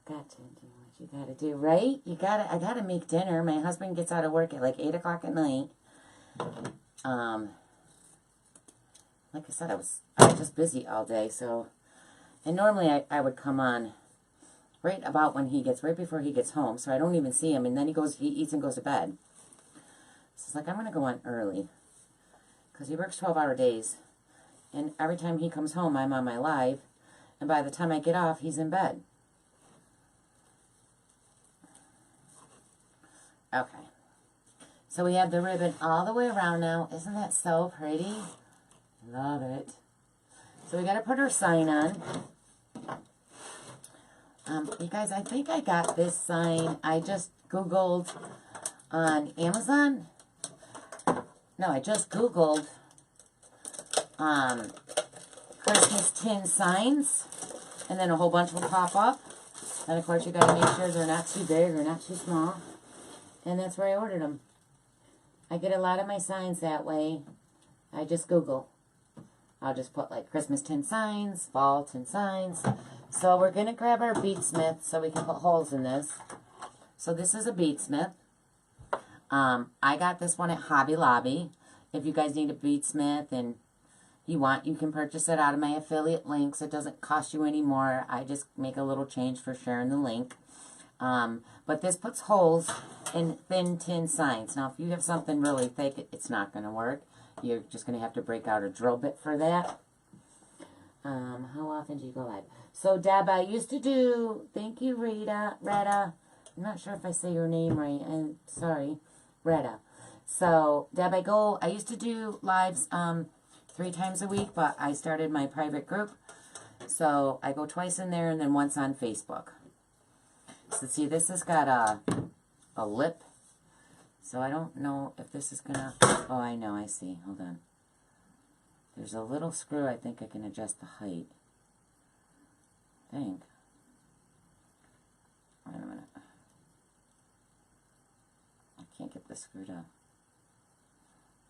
S1: to do what you got to do, right? I got to make dinner. My husband gets out of work at like 8 o'clock at night. Like I said, I was just busy all day, so, and normally I would come on right about when right before he gets home, so I don't even see him, and then he eats and goes to bed. So it's like, I'm going to go on early. Because he works 12-hour days. And every time he comes home, I'm on my live. And by the time I get off, he's in bed. Okay. So we have the ribbon all the way around now. Isn't that so pretty? Love it. So we got to put our sign on. You guys, I think I got this sign. I just Googled on Amazon. No, I just Googled Christmas tin signs. And then a whole bunch will pop up. And of course, you got to make sure they're not too big or not too small. And that's where I ordered them. I get a lot of my signs that way. I just Google. I'll just put like Christmas tin signs, fall tin signs. So we're going to grab our beadsmith so we can put holes in this. So this is a beadsmith. I got this one at Hobby Lobby. If you guys need a beadsmith and you can purchase it out of my affiliate links. It doesn't cost you any more. I just make a little change for sharing the link. But this puts holes in thin tin signs. Now, if you have something really thick, it's not going to work. You're just going to have to break out a drill bit for that. How often do you go live? So, Deb, I used to do, thank you, Rita. I'm not sure if I say your name right. I'm sorry. Rita. So, Deb, I used to do lives 3 times a week, but I started my private group. So, I go twice in there and then once on Facebook. So, see, this has got a lip. So, I don't know if this is going to... Oh, I know, I see. Hold on. There's a little screw. I think I can adjust the height. I think. Wait a minute. I can't get this screwed up.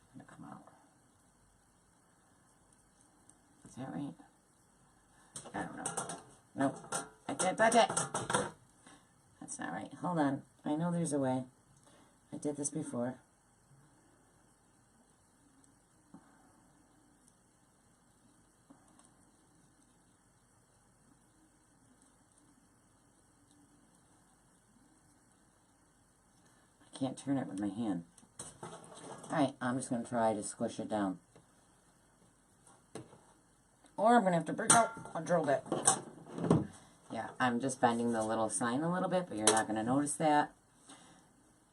S1: It's going to come out. Is that right? I don't know. Nope. I can't touch it. That's not right. Hold on. I know there's a way. I did this before. I can't turn it with my hand. Alright, I'm just going to try to squish it down. Or I'm going to have to break out a drill bit. Yeah, I'm just bending the little sign a little bit, but you're not going to notice that.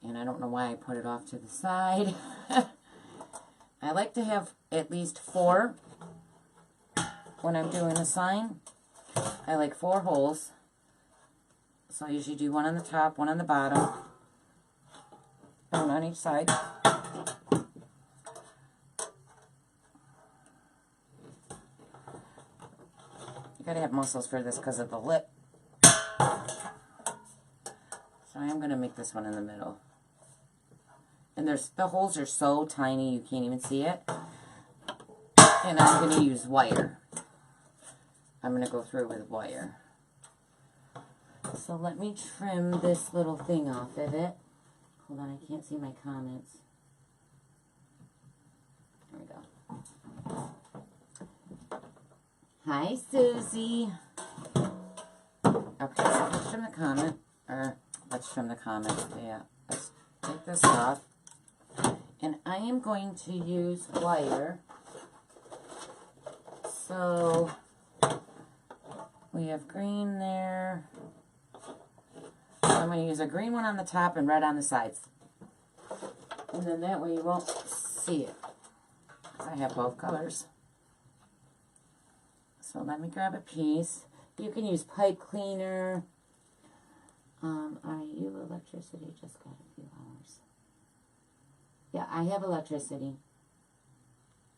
S1: And I don't know why I put it off to the side. I like to have at least 4 when I'm doing a sign. I like 4 holes. So I usually do 1 on the top, 1 on the bottom, 1 on each side. You gotta have muscles for this because of the lip. So I am gonna make this one in the middle. And the holes are so tiny you can't even see it. And I'm gonna use wire. I'm gonna go through with wire. So let me trim this little thing off of it. Hold on, I can't see my comments. There we go. Hi, Susie. Okay, so let's trim the comment. Or, let's trim the comment. Yeah, let's take this off. And I am going to use wire. So, we have green there. I'm going to use a green one on the top and red on the sides. And then that way you won't see it. I have both colors. So let me grab a piece. You can use pipe cleaner. Are you electricity? Just got a few hours. Yeah, I have electricity.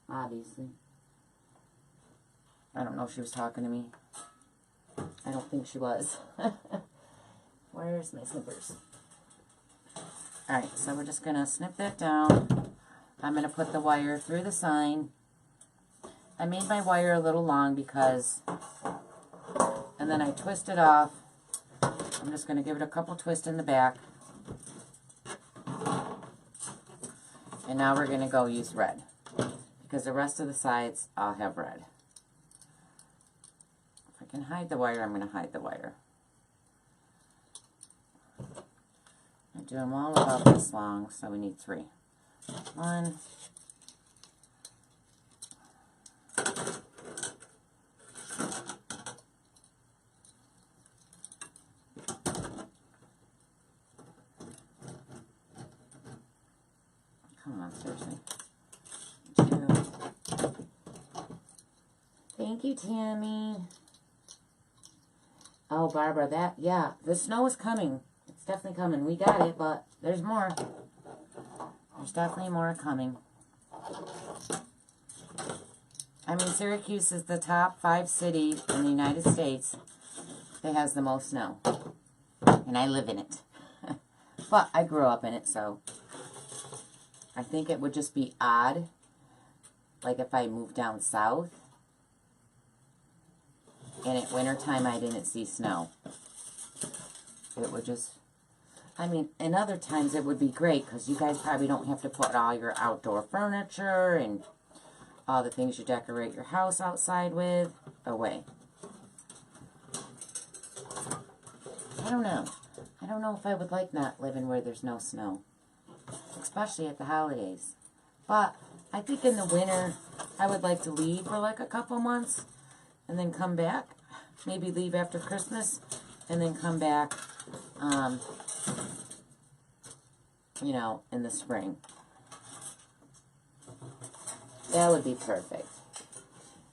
S1: Obviously. I don't know if she was talking to me. I don't think she was. Where's my slippers? Alright, so we're just going to snip that down. I'm going to put the wire through the sign. I made my wire a little long because, and then I twist it off. I'm just going to give it a couple twists in the back. And now we're going to go use red. Because the rest of the sides, I'll have red. If I can hide the wire, I'm going to hide the wire. I do them all about this long, so we need 3. One. Come on, seriously. Two. Thank you, Tammy. Oh, Barbara, yeah, the snow is coming. It's definitely coming. We got it, but there's more. There's definitely more coming. I mean, Syracuse is the top 5 city in the United States that has the most snow. And I live in it. But I grew up in it, so I think it would just be odd, like if I moved down south and at wintertime I didn't see snow. It would just, I mean, in other times it would be great because you guys probably don't have to put all your outdoor furniture and all the things you decorate your house outside with away. I don't know. I don't know if I would like not living where there's no snow, especially at the holidays. But I think in the winter, I would like to leave for like a couple months and then come back. Maybe leave after Christmas and then come back, you know, in the spring. That would be perfect.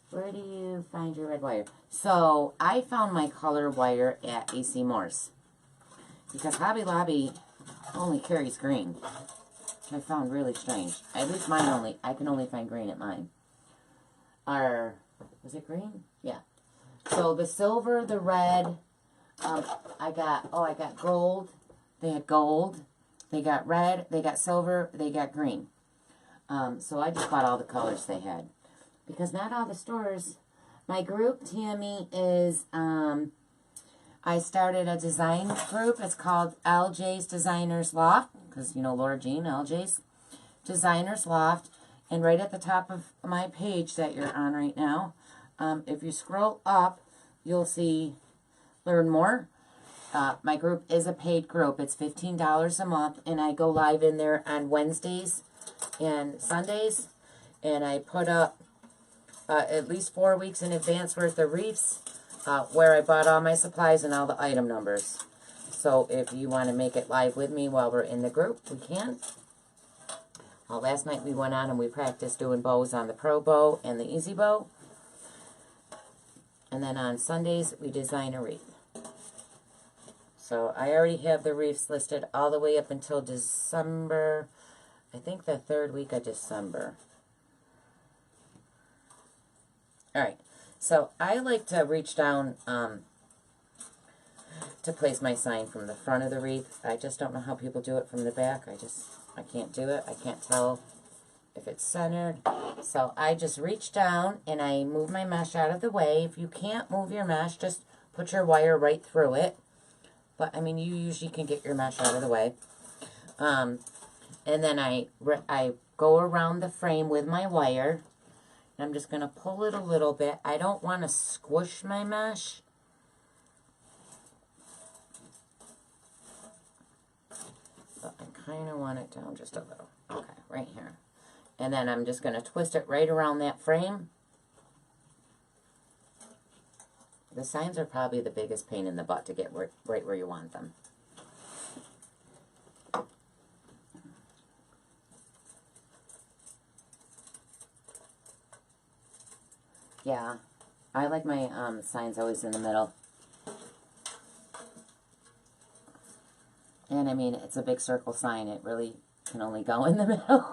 S1: Where do you find your red wire? So, I found my color wire at AC Morse. Because Hobby Lobby only carries green. Which I found really strange. At least mine only. I can only find green at mine. Or, was it green? Yeah. So, the silver, the red, I got gold. They had gold. They got red. They got silver. They got green. So, I just bought all the colors they had. Because not all the stores. My group, Tammy, is, I started a design group. It's called LJ's Designers Loft. Because, you know, Laura Jean, LJ's Designers Loft. And right at the top of my page that you're on right now, if you scroll up, you'll see Learn More. My group is a paid group. It's $15 a month. And I go live in there on Wednesdays and Sundays. And I put up at least 4 weeks in advance worth of wreaths. Where I bought all my supplies and all the item numbers. So if you want to make it live with me while we're in the group, we can. Last night we went on and we practiced doing bows on the Pro Bow and the Easy Bow. And then on Sundays we design a wreath. So I already have the wreaths listed all the way up until December. I think the 3rd week of December. Alright. So, I like to reach down to place my sign from the front of the wreath. I just don't know how people do it from the back. I can't do it. I can't tell if it's centered. So, I just reach down and I move my mesh out of the way. If you can't move your mesh, just put your wire right through it. But, I mean, you usually can get your mesh out of the way. And then I go around the frame with my wire. I'm just going to pull it a little bit. I don't want to squish my mesh. But I kind of want it down just a little. Okay, right here. And then I'm just going to twist it right around that frame. The signs are probably the biggest pain in the butt to get right where you want them. Yeah, I like my signs always in the middle. And I mean, it's a big circle sign. It really can only go in the middle.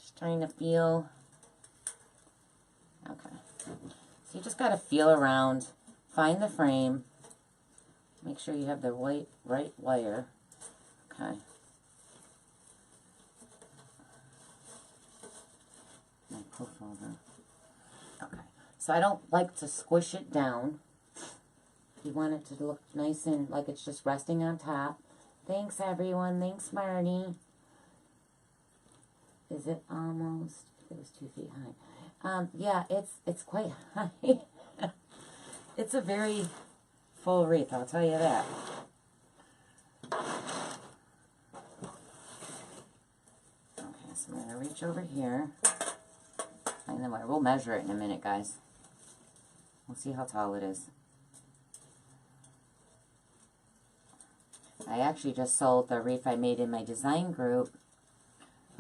S1: Just trying to feel. Okay. So you just got to feel around. Find the frame. Make sure you have the right wire. Okay. Pouf over. Okay. So I don't like to squish it down. You want it to look nice and like it's just resting on top. Thanks, everyone. Thanks, Marnie. Is it almost? It was 2 feet high. Yeah, it's quite high. It's a very full wreath, I'll tell you that. Okay, so I'm going to reach over here. And then we'll measure it in a minute, guys. We'll see how tall it is. I actually just sold the wreath I made in my design group.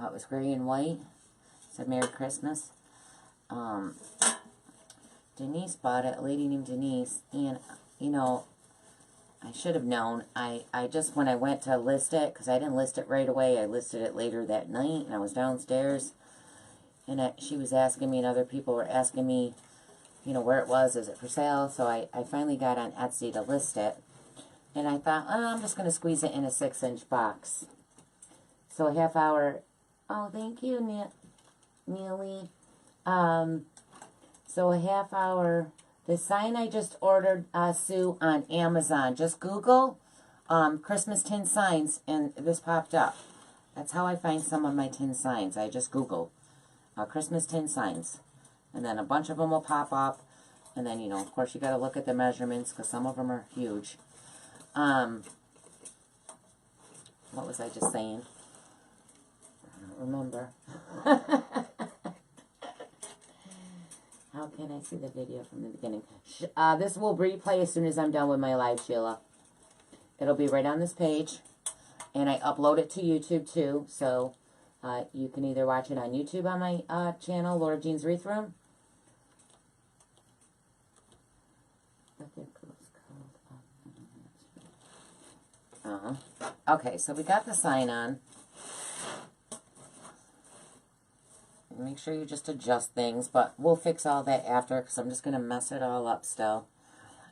S1: It was gray and white. It said Merry Christmas. Denise bought it, a lady named Denise, and, you know, I should have known. I just, when I went to list it, because I didn't list it right away, I listed it later that night, and I was downstairs, and she was asking me, and other people were asking me, you know, where it was, is it for sale? So I finally got on Etsy to list it, and I thought, oh, I'm just going to squeeze it in a 6-inch box. So a half hour, oh, thank you, Neely. So a half hour, the sign I just ordered, Sue, on Amazon. Just Google Christmas tin signs, and this popped up. That's how I find some of my tin signs. I just Google Christmas tin signs. And then a bunch of them will pop up. And then, you know, of course, you got to look at the measurements, because some of them are huge. What was I just saying? I don't remember. How can I see the video from the beginning? This will replay as soon as I'm done with my live, Sheila. It'll be right on this page. And I upload it to YouTube, too. So you can either watch it on YouTube on my channel, Laura Jean's Wreath Room. Okay, so we got the sign on. Make sure you just adjust things, but we'll fix all that after, because I'm just going to mess it all up still.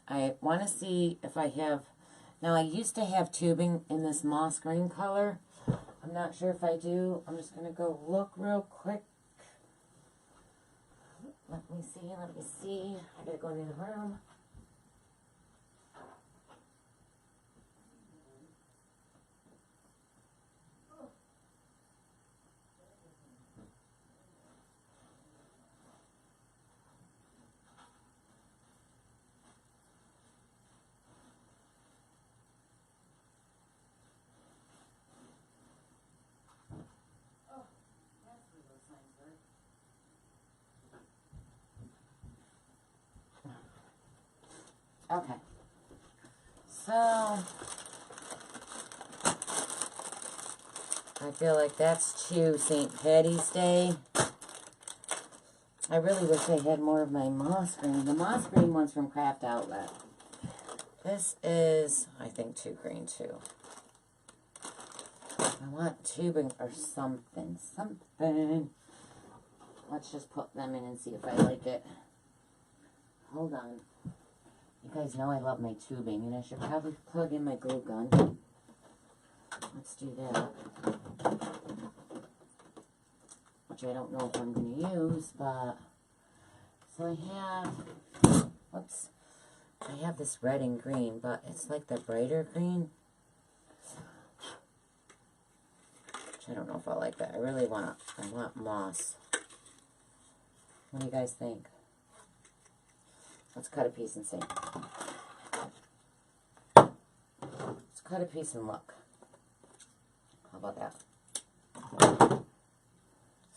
S1: I want to see if I have... Now, I used to have tubing in this moss green color. I'm not sure if I do. I'm just going to go look real quick. Let me see. I got to go in the room. Okay, so I feel like that's to St. Patty's Day. I really wish I had more of my moss green. The moss green one's from Craft Outlet. This is, I think, too green too. I want tubing or something. Let's just put them in and see if I like it. Hold on. You guys know I love my tubing, and I should probably plug in my glue gun. Let's do that. Which I don't know if I'm going to use, but... So I have... Whoops. I have this red and green, but it's like the brighter green. Which I don't know if I like that. I want moss. What do you guys think? Let's cut a piece and see. Let's cut a piece and look. How about that?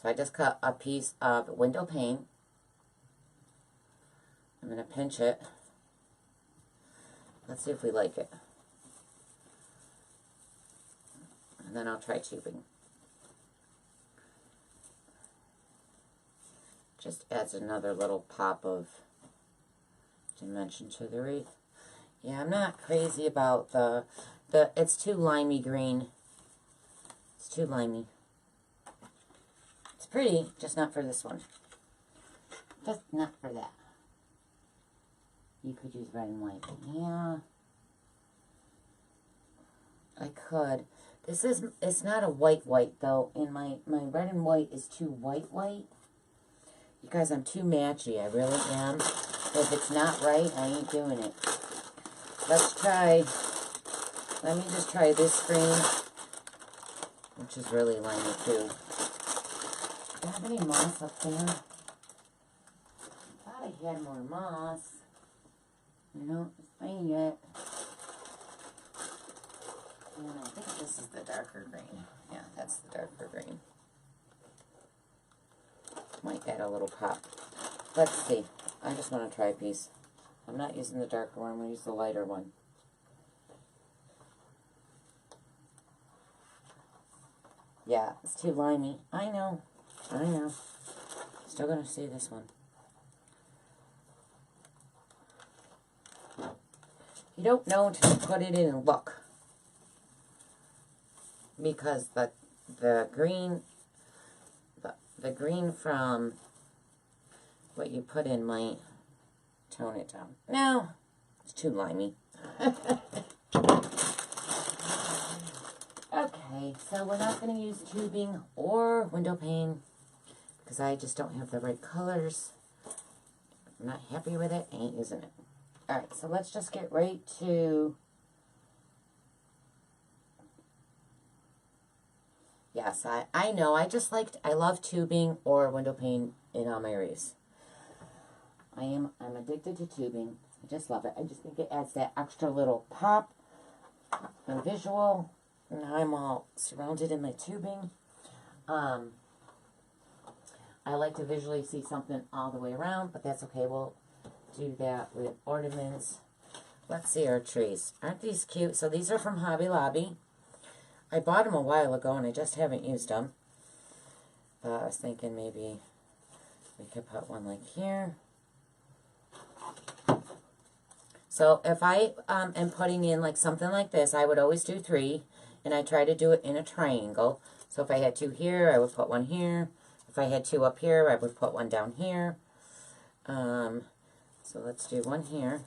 S1: So I just cut a piece of window pane. I'm going to pinch it. Let's see if we like it. And then I'll try tubing. Just adds another little pop of dimension to the wreath. Yeah, I'm not crazy about it's too limey green. It's too limey. It's pretty, just not for this one. Just not for that. You could use red and white. Yeah. I could. It's not a white though. And my red and white is too white. You guys, I'm too matchy. I really am. If it's not right, I ain't doing it. Let's try. Let me just try this green, which is really limey too. Do I have any moss up there? I thought I had more moss. I don't find it. And I think this is the darker green. Yeah, that's the darker green. Might add a little pop. Let's see. I just want to try a piece. I'm not using the darker one. I'm going to use the lighter one. Yeah, it's too limey. I know. I know. Still going to see this one. You don't know until you put it in and look. Because the green from what you put in might tone it down. No, it's too limey. Okay, so we're not going to use tubing or window pane because I just don't have the right colors. I'm not happy with it. I ain't using it. Alright, so let's just get right to... Yes, I know. I love tubing or window pane in all my wreaths. I'm addicted to tubing. I just love it. I just think it adds that extra little pop and visual. Now I'm all surrounded in my tubing. I like to visually see something all the way around, but that's okay. We'll do that with ornaments. Let's see our trees. Aren't these cute? So these are from Hobby Lobby. I bought them a while ago and I just haven't used them. But I was thinking maybe we could put one like here. So if I am putting in like something like this, I would always do 3. And I try to do it in a triangle. So if I had 2 here, I would put 1 here. If I had 2 up here, I would put 1 down here. So let's do 1 here.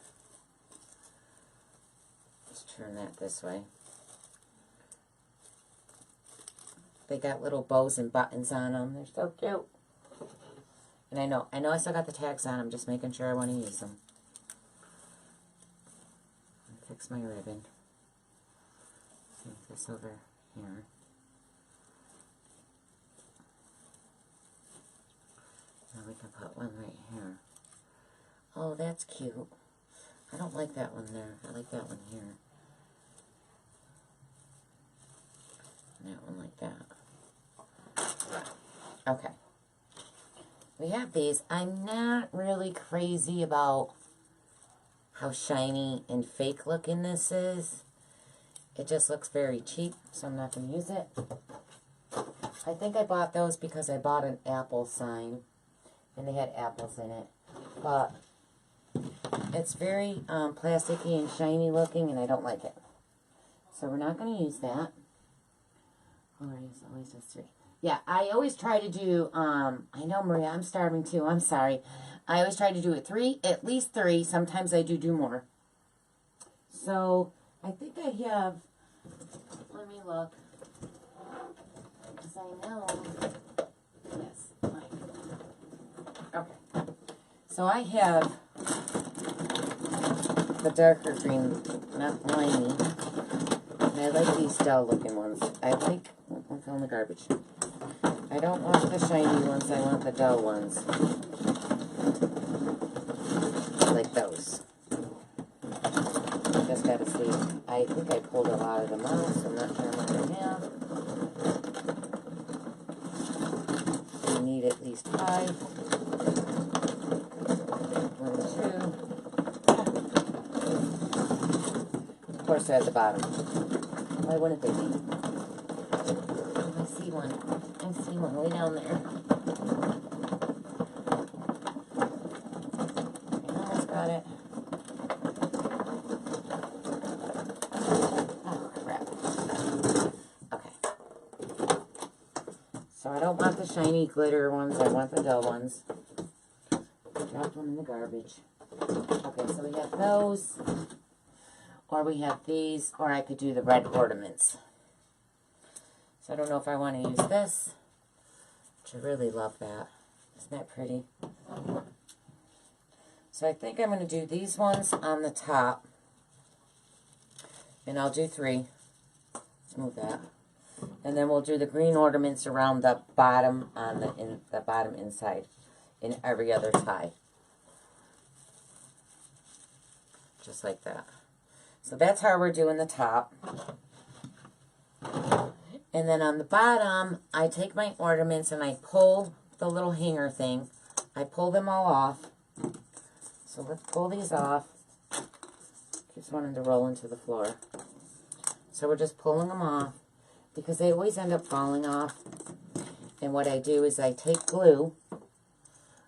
S1: Let's turn that this way. They got little bows and buttons on them. They're so cute. And I know I still got the tags on. I'm just making sure I want to use them. Fix my ribbon. Move this over here. Now we can put 1 right here. Oh, that's cute. I don't like that one there. I like that one here. And that one like that. Okay. We have these. I'm not really crazy about how shiny and fake looking this is. It just looks very cheap, so I'm not going to use it. I think I bought those because I bought an apple sign, and they had apples in it. But it's very plasticky and shiny looking, and I don't like it. So we're not going to use that. Always just 3. Yeah, I always try to do, I know, Maria, I'm starving too. I'm sorry. I always try to do it 3, at least 3. Sometimes I do more. So I think I have, let me look, because I know, yes, okay. So I have the darker green, not limey, and I like these dull looking ones. I like, I'm filling the garbage. I don't want the shiny ones, I want the dull ones. Like those. Just gotta see. I think I pulled a lot of them out, so I'm not sure what I have. You need at least 5. 1, 2. Of course, they're at the bottom. Why wouldn't they be? I see one. I see one way down there. I almost got it. So I don't want the shiny glitter ones, I want the dull ones. Dropped one in the garbage. Okay, so we have those, or we have these, or I could do the red ornaments. So I don't know if I want to use this, which I really love that. Isn't that pretty? So I think I'm going to do these ones on the top, and I'll do 3. Let's move that. And then we'll do the green ornaments around the bottom on the bottom inside in every other tie. just like that. So that's how we're doing the top. And then on the bottom, I take my ornaments and I pull the little hanger thing. I pull them all off. So let's pull these off. Keeps wanting to roll into the floor. So we're just pulling them off because they always end up falling off. And what I do is I take glue.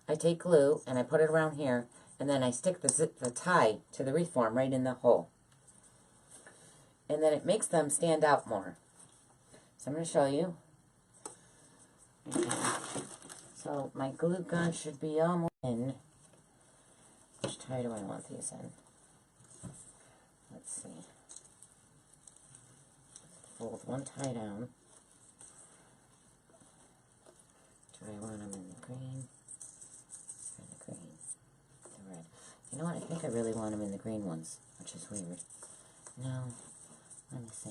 S1: And I put it around here. And then I stick the tie to the wreath form right in the hole. And then it makes them stand out more. So I'm going to show you. Okay. So my glue gun should be almost in. Which tie do I want these in? Let's see. Fold one tie down. Do I want them in the green? Or the green? The red. You know what? I think I really want them in the green ones, which is weird. No. Let me see.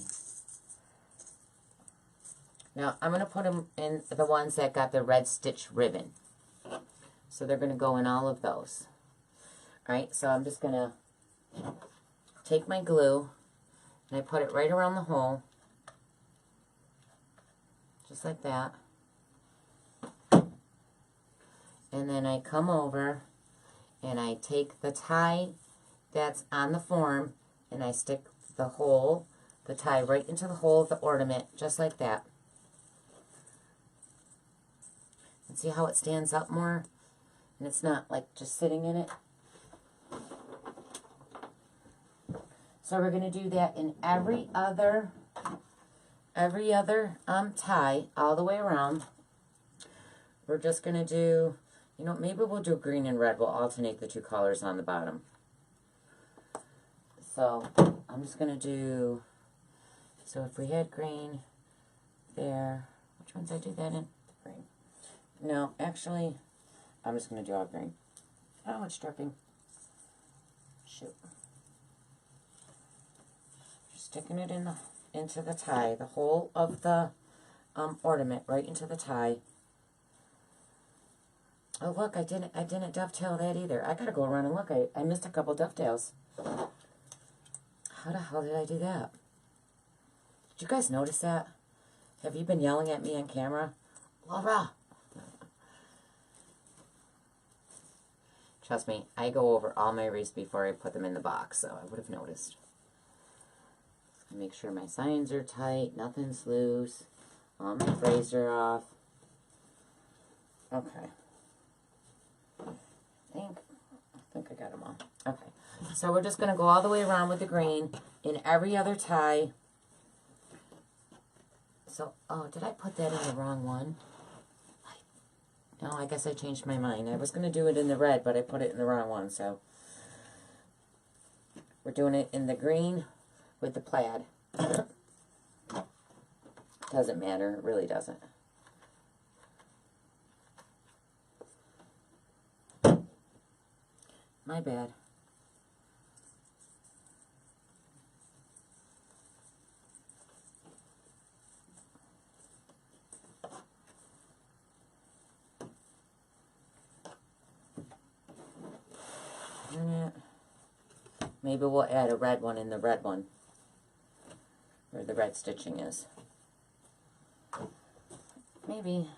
S1: Now, I'm going to put them in the ones that got the red stitch ribbon. So they're going to go in all of those. Alright, so I'm just going to take my glue and I put it right around the hole. Just like that. And then I come over and I take the tie that's on the form and I stick the tie right into the hole of the ornament, just like that. And see how it stands up more? And it's not like just sitting in it. So we're going to do that in every other tie all the way around. We're just going to do, you know, maybe we'll do green and red. We'll alternate the two colors on the bottom. So I'm just going to do, so if we had green there, which ones I do that in? Green. No, actually, I'm just going to do all green. Oh, it's dripping. Shoot. Just sticking it into the tie, the whole of the ornament right into the tie. Oh, look, I didn't dovetail that either. I gotta go around and look. I missed a couple dovetails. How the hell did I do that? Did you guys notice that? Have you been yelling at me on camera? Laura! Trust me, I go over all my wreaths before I put them in the box, so I would have noticed. Make sure my signs are tight, nothing's loose. All my frays are off. Okay. I think I got them all. Okay. So we're just going to go all the way around with the green in every other tie. So, oh, did I put that in the wrong one? No, I guess I changed my mind. I was going to do it in the red, but I put it in the wrong one, so. We're doing it in the green with the plaid. Doesn't matter. It really doesn't. My bad. Maybe we'll add a red one in the red one, where the red stitching is. Maybe.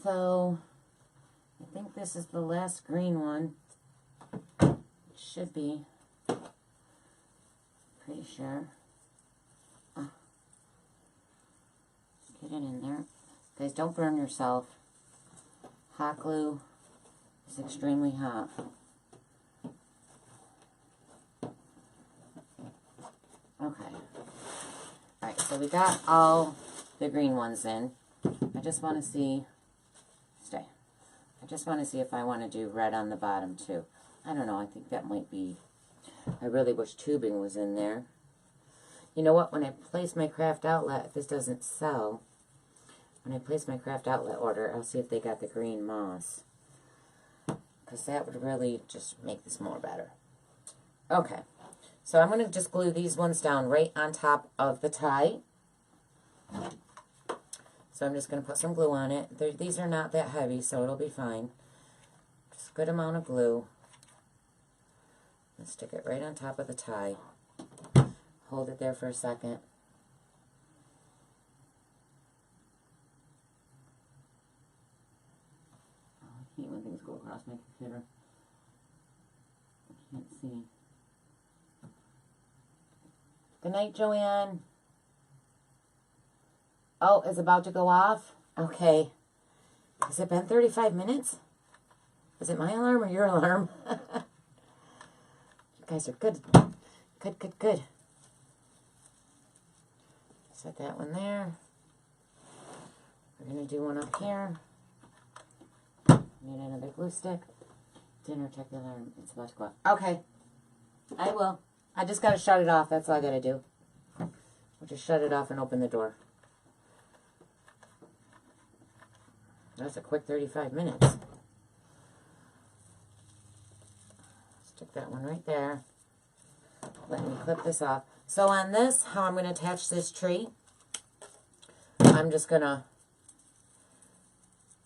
S1: So, I think this is the last green one. It should be. Pretty sure. Oh. Get it in there. Guys, don't burn yourself. Hot glue is extremely hot. Okay. Alright, so we got all the green ones in. I just want to see... I just want to see if I want to do red on the bottom too. I don't know, I think that might be, I really wish tubing was in there. You know what, when I place my craft outlet, if this doesn't sell, when I place my craft outlet order, I'll see if they got the green moss. Because that would really just make this more better. Okay, so I'm going to just glue these ones down right on top of the tie. So I'm just going to put some glue on it. These are not that heavy, so it'll be fine. Just a good amount of glue. And stick it right on top of the tie. Hold it there for a second. Oh, I hate when things go across my computer. I can't see. Good night, Joanne. Oh, it's about to go off? Okay. Has it been 35 minutes? Is it my alarm or your alarm? You guys are good. Good, good, good. Set that one there. We're going to do one up here. Need another glue stick. Dinner, check the alarm. It's about to go off. Okay. I will. I just got to shut it off. That's all I got to do. I'll just shut it off and open the door. That's a quick 35 minutes. Stick that one right there. Let me clip this off. So on this, how I'm going to attach this tree, I'm just going to,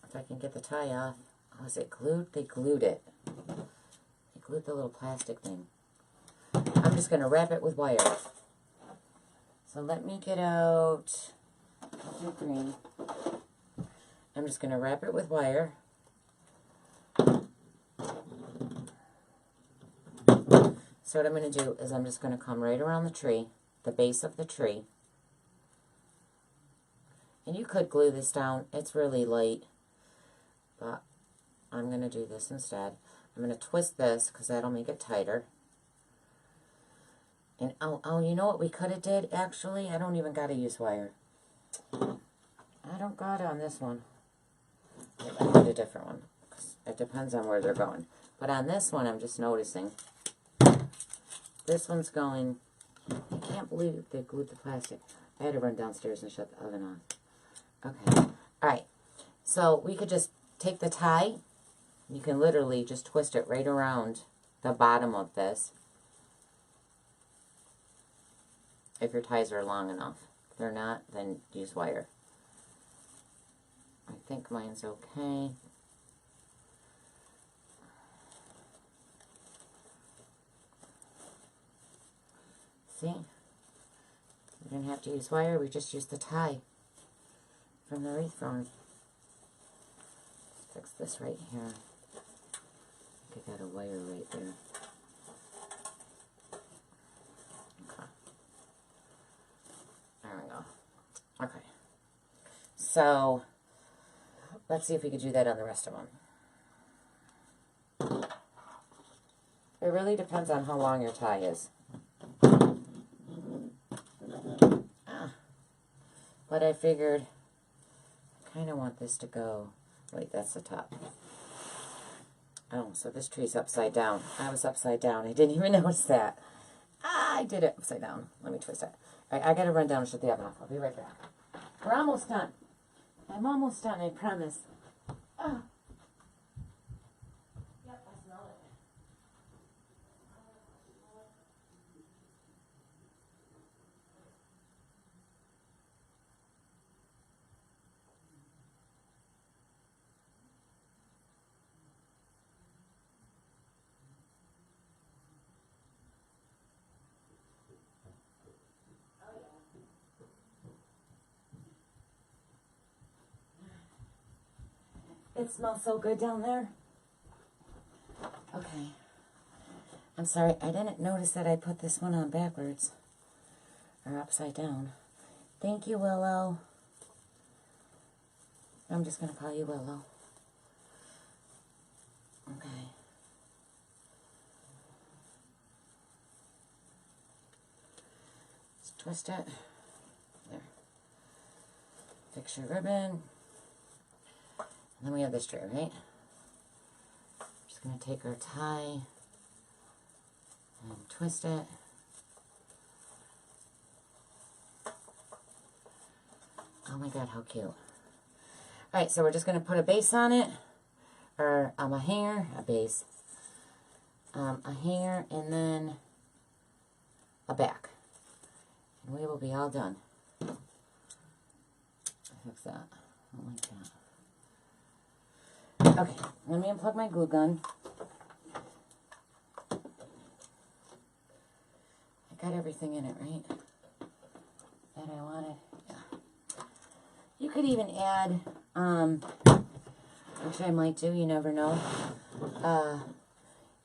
S1: if I can get the tie off. Oh, is it glued? They glued it. They glued the little plastic thing. I'm just going to wrap it with wire. So let me get out the green. I'm just going to wrap it with wire. So what I'm going to do is I'm just going to come right around the tree, the base of the tree. And you could glue this down. It's really light. But I'm going to do this instead. I'm going to twist this because that'll make it tighter. And oh, you know what we could have did actually? I don't even got to use wire. I don't got it on this one. I need a different one. It depends on where they're going. But on this one, I'm just noticing. This one's going, I can't believe they glued the plastic. I had to run downstairs and shut the oven off. Okay. Alright. So we could just take the tie. You can literally just twist it right around the bottom of this. If your ties are long enough. If they're not, then use wire. I think mine's okay. See? We didn't have to use wire, we just used the tie from the wreath frond. Fix this right here. I think I got a wire right there. Okay. There we go. Okay. So, let's see if we could do that on the rest of them. It really depends on how long your tie is. But I figured I kind of want this to go. Wait, that's the top. Oh, so this tree's upside down. I was upside down. I didn't even notice that. I did it upside down. Let me twist it. All right, I got to run down and shut the oven off. I'll be right back. We're almost done. I'm almost done, I promise. Oh. Yep, I smell it. It smells so good down there. Okay. I'm sorry, I didn't notice that I put this one on backwards. Or upside down. Thank you, Willow. I'm just going to call you Willow. Okay. Let's twist it. There. Fix your ribbon. And then we have this tray, right? Just going to take our tie and twist it. Oh my God, how cute. Alright, so we're just going to put a base on it, or a hanger, a base, a hanger, and then a back. And we will be all done. Fix that. I don't like that. Okay, let me unplug my glue gun. I got everything in it, right? That I wanted. Yeah. You could even add, which I might do, you never know.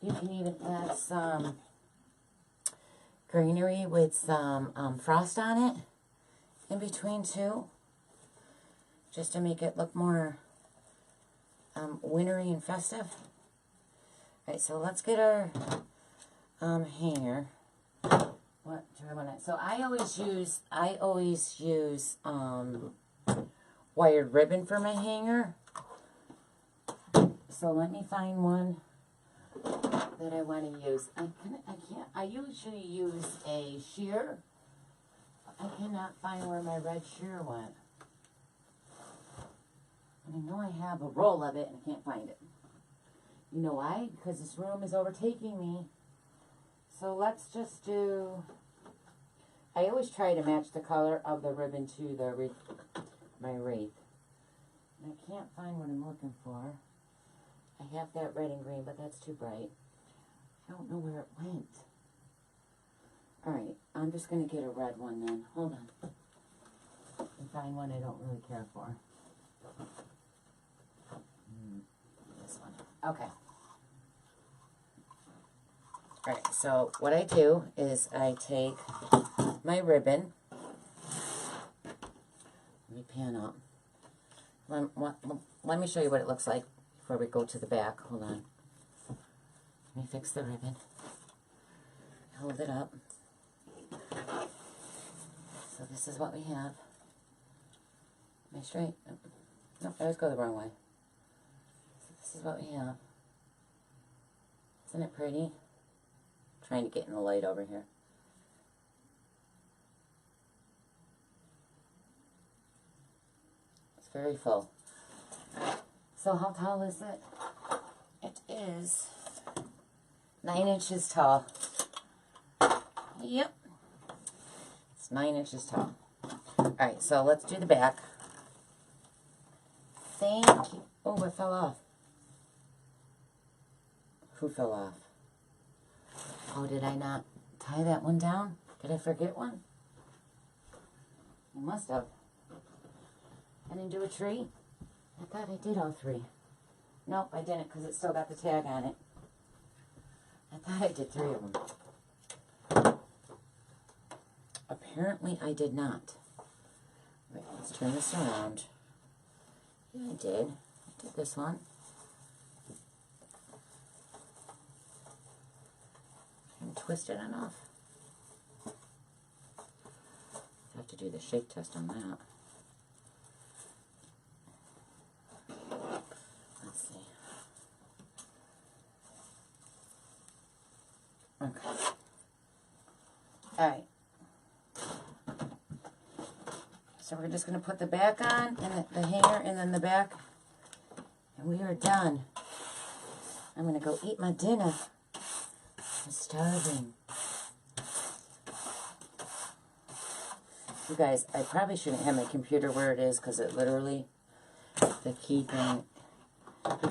S1: You can even add some greenery with some frost on it in between too, just to make it look more wintry and festive. Alright, so let's get our hanger. What do I want to? So I always use wired ribbon for my hanger. So let me find one that I want to use. I usually use a sheer. I cannot find where my red sheer went. And I know I have a roll of it and I can't find it. You know why? Because this room is overtaking me. So let's just do... I always try to match the color of the ribbon to the my wreath. And I can't find what I'm looking for. I have that red and green, but that's too bright. I don't know where it went. Alright, I'm just going to get a red one then. Hold on. And find one I don't really care for. This one. Okay. Alright, so what I do is I take my ribbon. Let me pan up. Let me show you what it looks like before we go to the back. Hold on. Let me fix the ribbon. Hold it up. So this is what we have. Am I straight? Nope, I always go the wrong way. So this is what we have. Isn't it pretty? I'm trying to get in the light over here. It's very full. So how tall is it? It is 9 inches tall. Yep. It's 9 inches tall. Alright, so let's do the back. Thank you. Oh, it fell off. Who fell off? Oh, did I not tie that one down? Did I forget one? I must have. I didn't do a tree? I thought I did all three. Nope, I didn't because it still got the tag on it. I thought I did 3 of them. Apparently I did not. Wait, let's turn this around. Yeah, I did. I did this one. And twist it enough. I have to do the shape test on that. Let's see. Okay. Alright. So we're just going to put the back on, and the hanger, and then the back. And we are done. I'm going to go eat my dinner. I'm starving. You guys, I probably shouldn't have my computer where it is, because it literally, the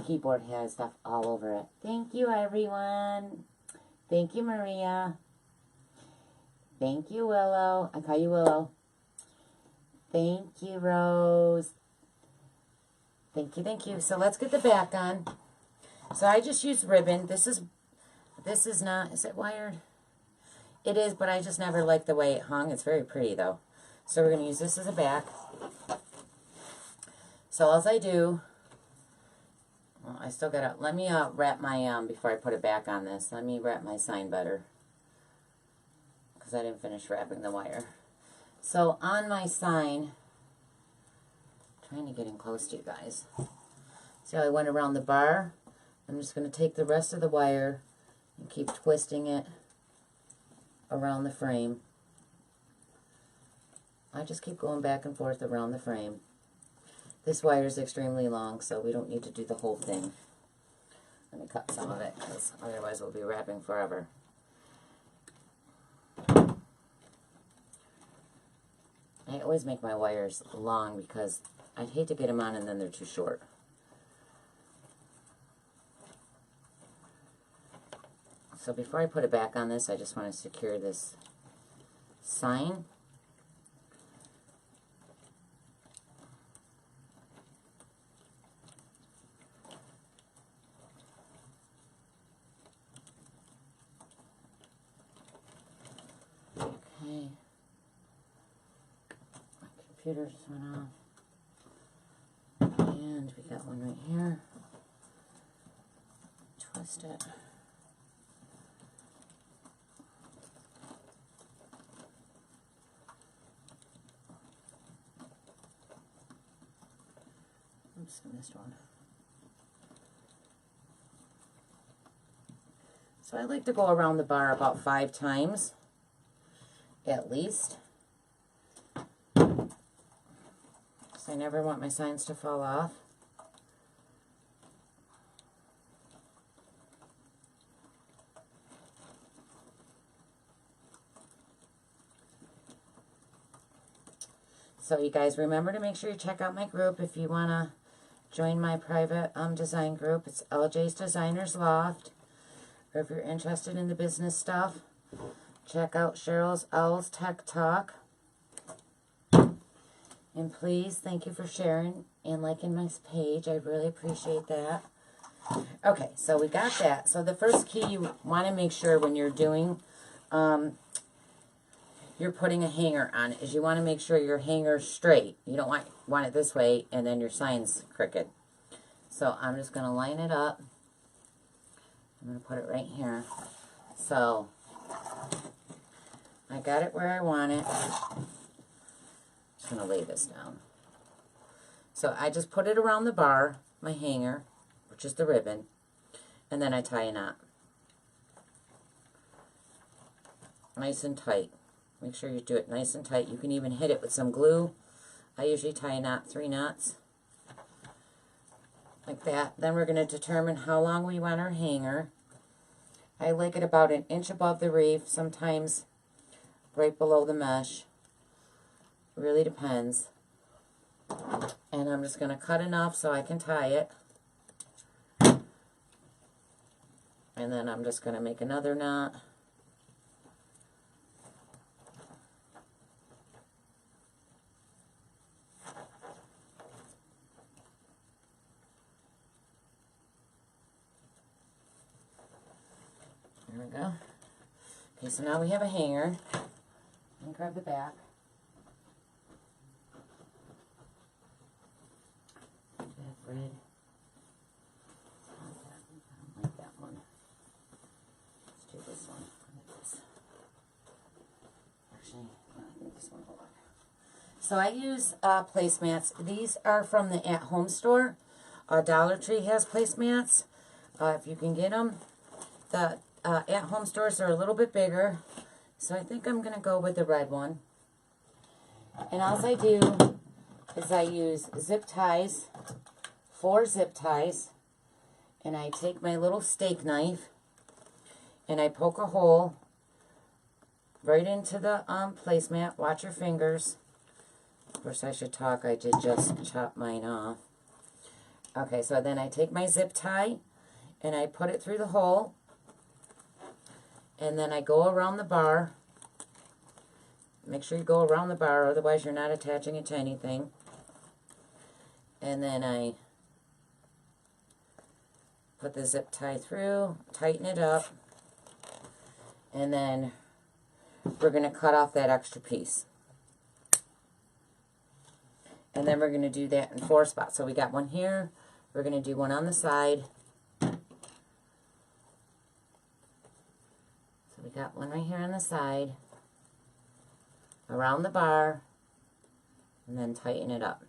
S1: keyboard has stuff all over it. Thank you, everyone. Thank you, Maria. Thank you, Willow. I call you Willow. Thank you, Rose. Thank you, thank you. So let's get the back on. So I just used ribbon. This is not, is it wired? It is, but I just never liked the way it hung. It's very pretty, though. So we're going to use this as a back. So as I do, well, I still got to, let me wrap my, before I put it back on this, let me wrap my sign better. Because I didn't finish wrapping the wire. So on my sign, trying to get in close to you guys. See how I went around the bar? I'm just going to take the rest of the wire and keep twisting it around the frame. I just keep going back and forth around the frame. This wire is extremely long, so we don't need to do the whole thing. Let me cut some of it, because otherwise we'll be wrapping forever. I always make my wires long because I'd hate to get them on and then they're too short. So before I put it back on this, I just want to secure this sign. Okay. My computer just went off. And we got one right here. Twist it. Oops, I missed one. So I like to go around the bar about 5 times, at least. Because I never want my signs to fall off. So you guys remember to make sure you check out my group if you want to join my private design group. It's LJ's Designers Loft. Or if you're interested in the business stuff, check out Cheryl's Owl's Tech Talk. And please, thank you for sharing and liking my page. I really appreciate that. Okay, so we got that. So the first key you want to make sure when you're doing, you're putting a hanger on it, is you want to make sure your hanger's straight. You don't want it this way and then your sign's crooked. So I'm just going to line it up. I'm going to put it right here. So I got it where I want it. Just going to lay this down. So I just put it around the bar, my hanger, which is the ribbon, and then I tie a knot. Nice and tight. Make sure you do it nice and tight. You can even hit it with some glue. I usually tie a knot, 3 knots. Like that. Then we're going to determine how long we want our hanger. I like it about 1 inch above the reef, sometimes right below the mesh. Really depends. And I'm just going to cut enough so I can tie it. And then I'm just going to make another knot. There we go. Okay, so now we have a hanger. Let me grab the back. That red. I don't like that one. Let's do this one. Actually, I think this one will work. So I use placemats. These are from the At Home store. Dollar Tree has placemats. If you can get them. The At Home stores are a little bit bigger, so I think I'm going to go with the red one. And all I do is I use zip ties, 4 zip ties, and I take my little steak knife and I poke a hole right into the placemat. Watch your fingers. Of course, I should talk. I did just chop mine off. Okay, so then I take my zip tie and I put it through the hole. And then I go around the bar. Make sure you go around the bar, otherwise you're not attaching it to anything. And then I put the zip tie through, tighten it up, and then we're going to cut off that extra piece. And then we're going to do that in 4 spots. So we got one here, we're going to do one on the side. We got one right here on the side, around the bar, and then tighten it up.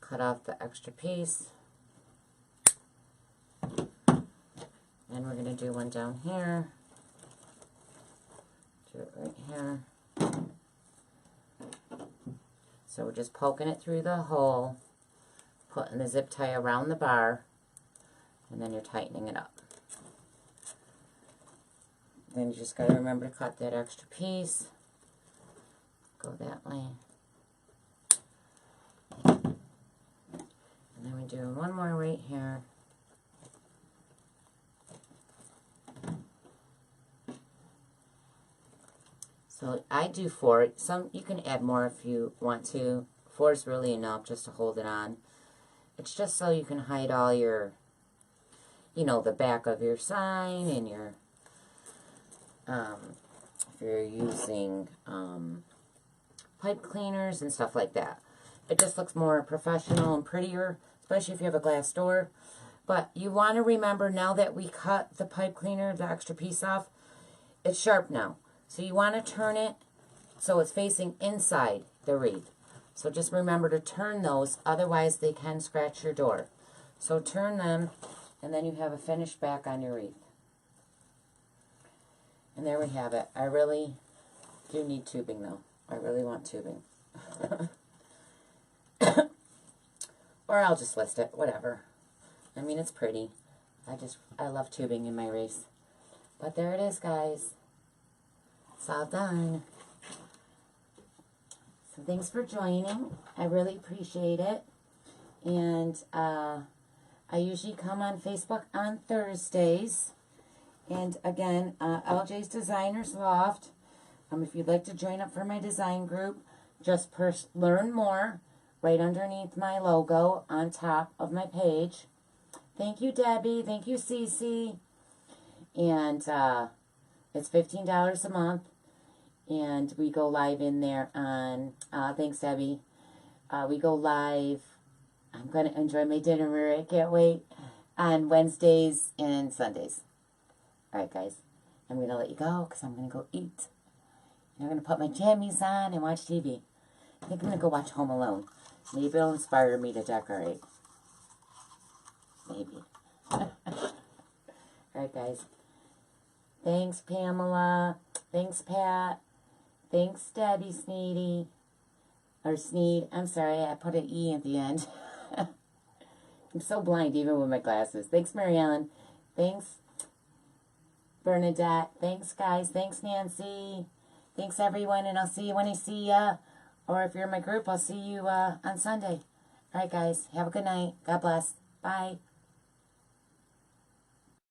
S1: cut off the extra piece. And we're going to do one down here. Do it right here. So we're just poking it through the hole, putting the zip tie around the bar, and then you're tightening it up. Then you just got to remember to cut that extra piece. Go that way. And then we're doing one more right here. So I do 4. Some you can add more if you want to. 4 is really enough just to hold it on. It's just so you can hide all your, you know, the back of your sign and your, if you're using pipe cleaners and stuff like that. It just looks more professional and prettier, especially if you have a glass door. But you want to remember, now that we cut the pipe cleaner, the extra piece off, it's sharp now. So you want to turn it so it's facing inside the wreath. So just remember to turn those, otherwise they can scratch your door. So turn them, and then you have a finished back on your wreath. And there we have it. I really do need tubing though. I really want tubing. Or I'll just list it, whatever. I mean, it's pretty. I love tubing in my wreaths. But there it is, guys. It's all done. So thanks for joining. I really appreciate it. And I usually come on Facebook on Thursdays. And again, LJ's Designers Loft. If you'd like to join up for my design group, just learn more right underneath my logo on top of my page. Thank you, Debbie. Thank you, Cece. And it's $15 a month. And we go live in there on, thanks, Debbie. We go live, I'm going to enjoy my dinner, I can't wait, on Wednesdays and Sundays. All right, guys. I'm going to let you go because I'm going to go eat. And I'm going to put my jammies on and watch TV. I think I'm going to go watch Home Alone. Maybe it'll inspire me to decorate. Maybe. All right, guys. Thanks, Pamela. Thanks, Pat. Thanks, Debbie Sneedy. Or Sneed. I'm sorry, I put an E at the end. I'm so blind even with my glasses. Thanks, Mary Ellen. Thanks, Bernadette. Thanks, guys. Thanks, Nancy. Thanks, everyone. And I'll see you when I see ya. Or if you're in my group, I'll see you on Sunday. All right, guys. Have a good night. God bless. Bye.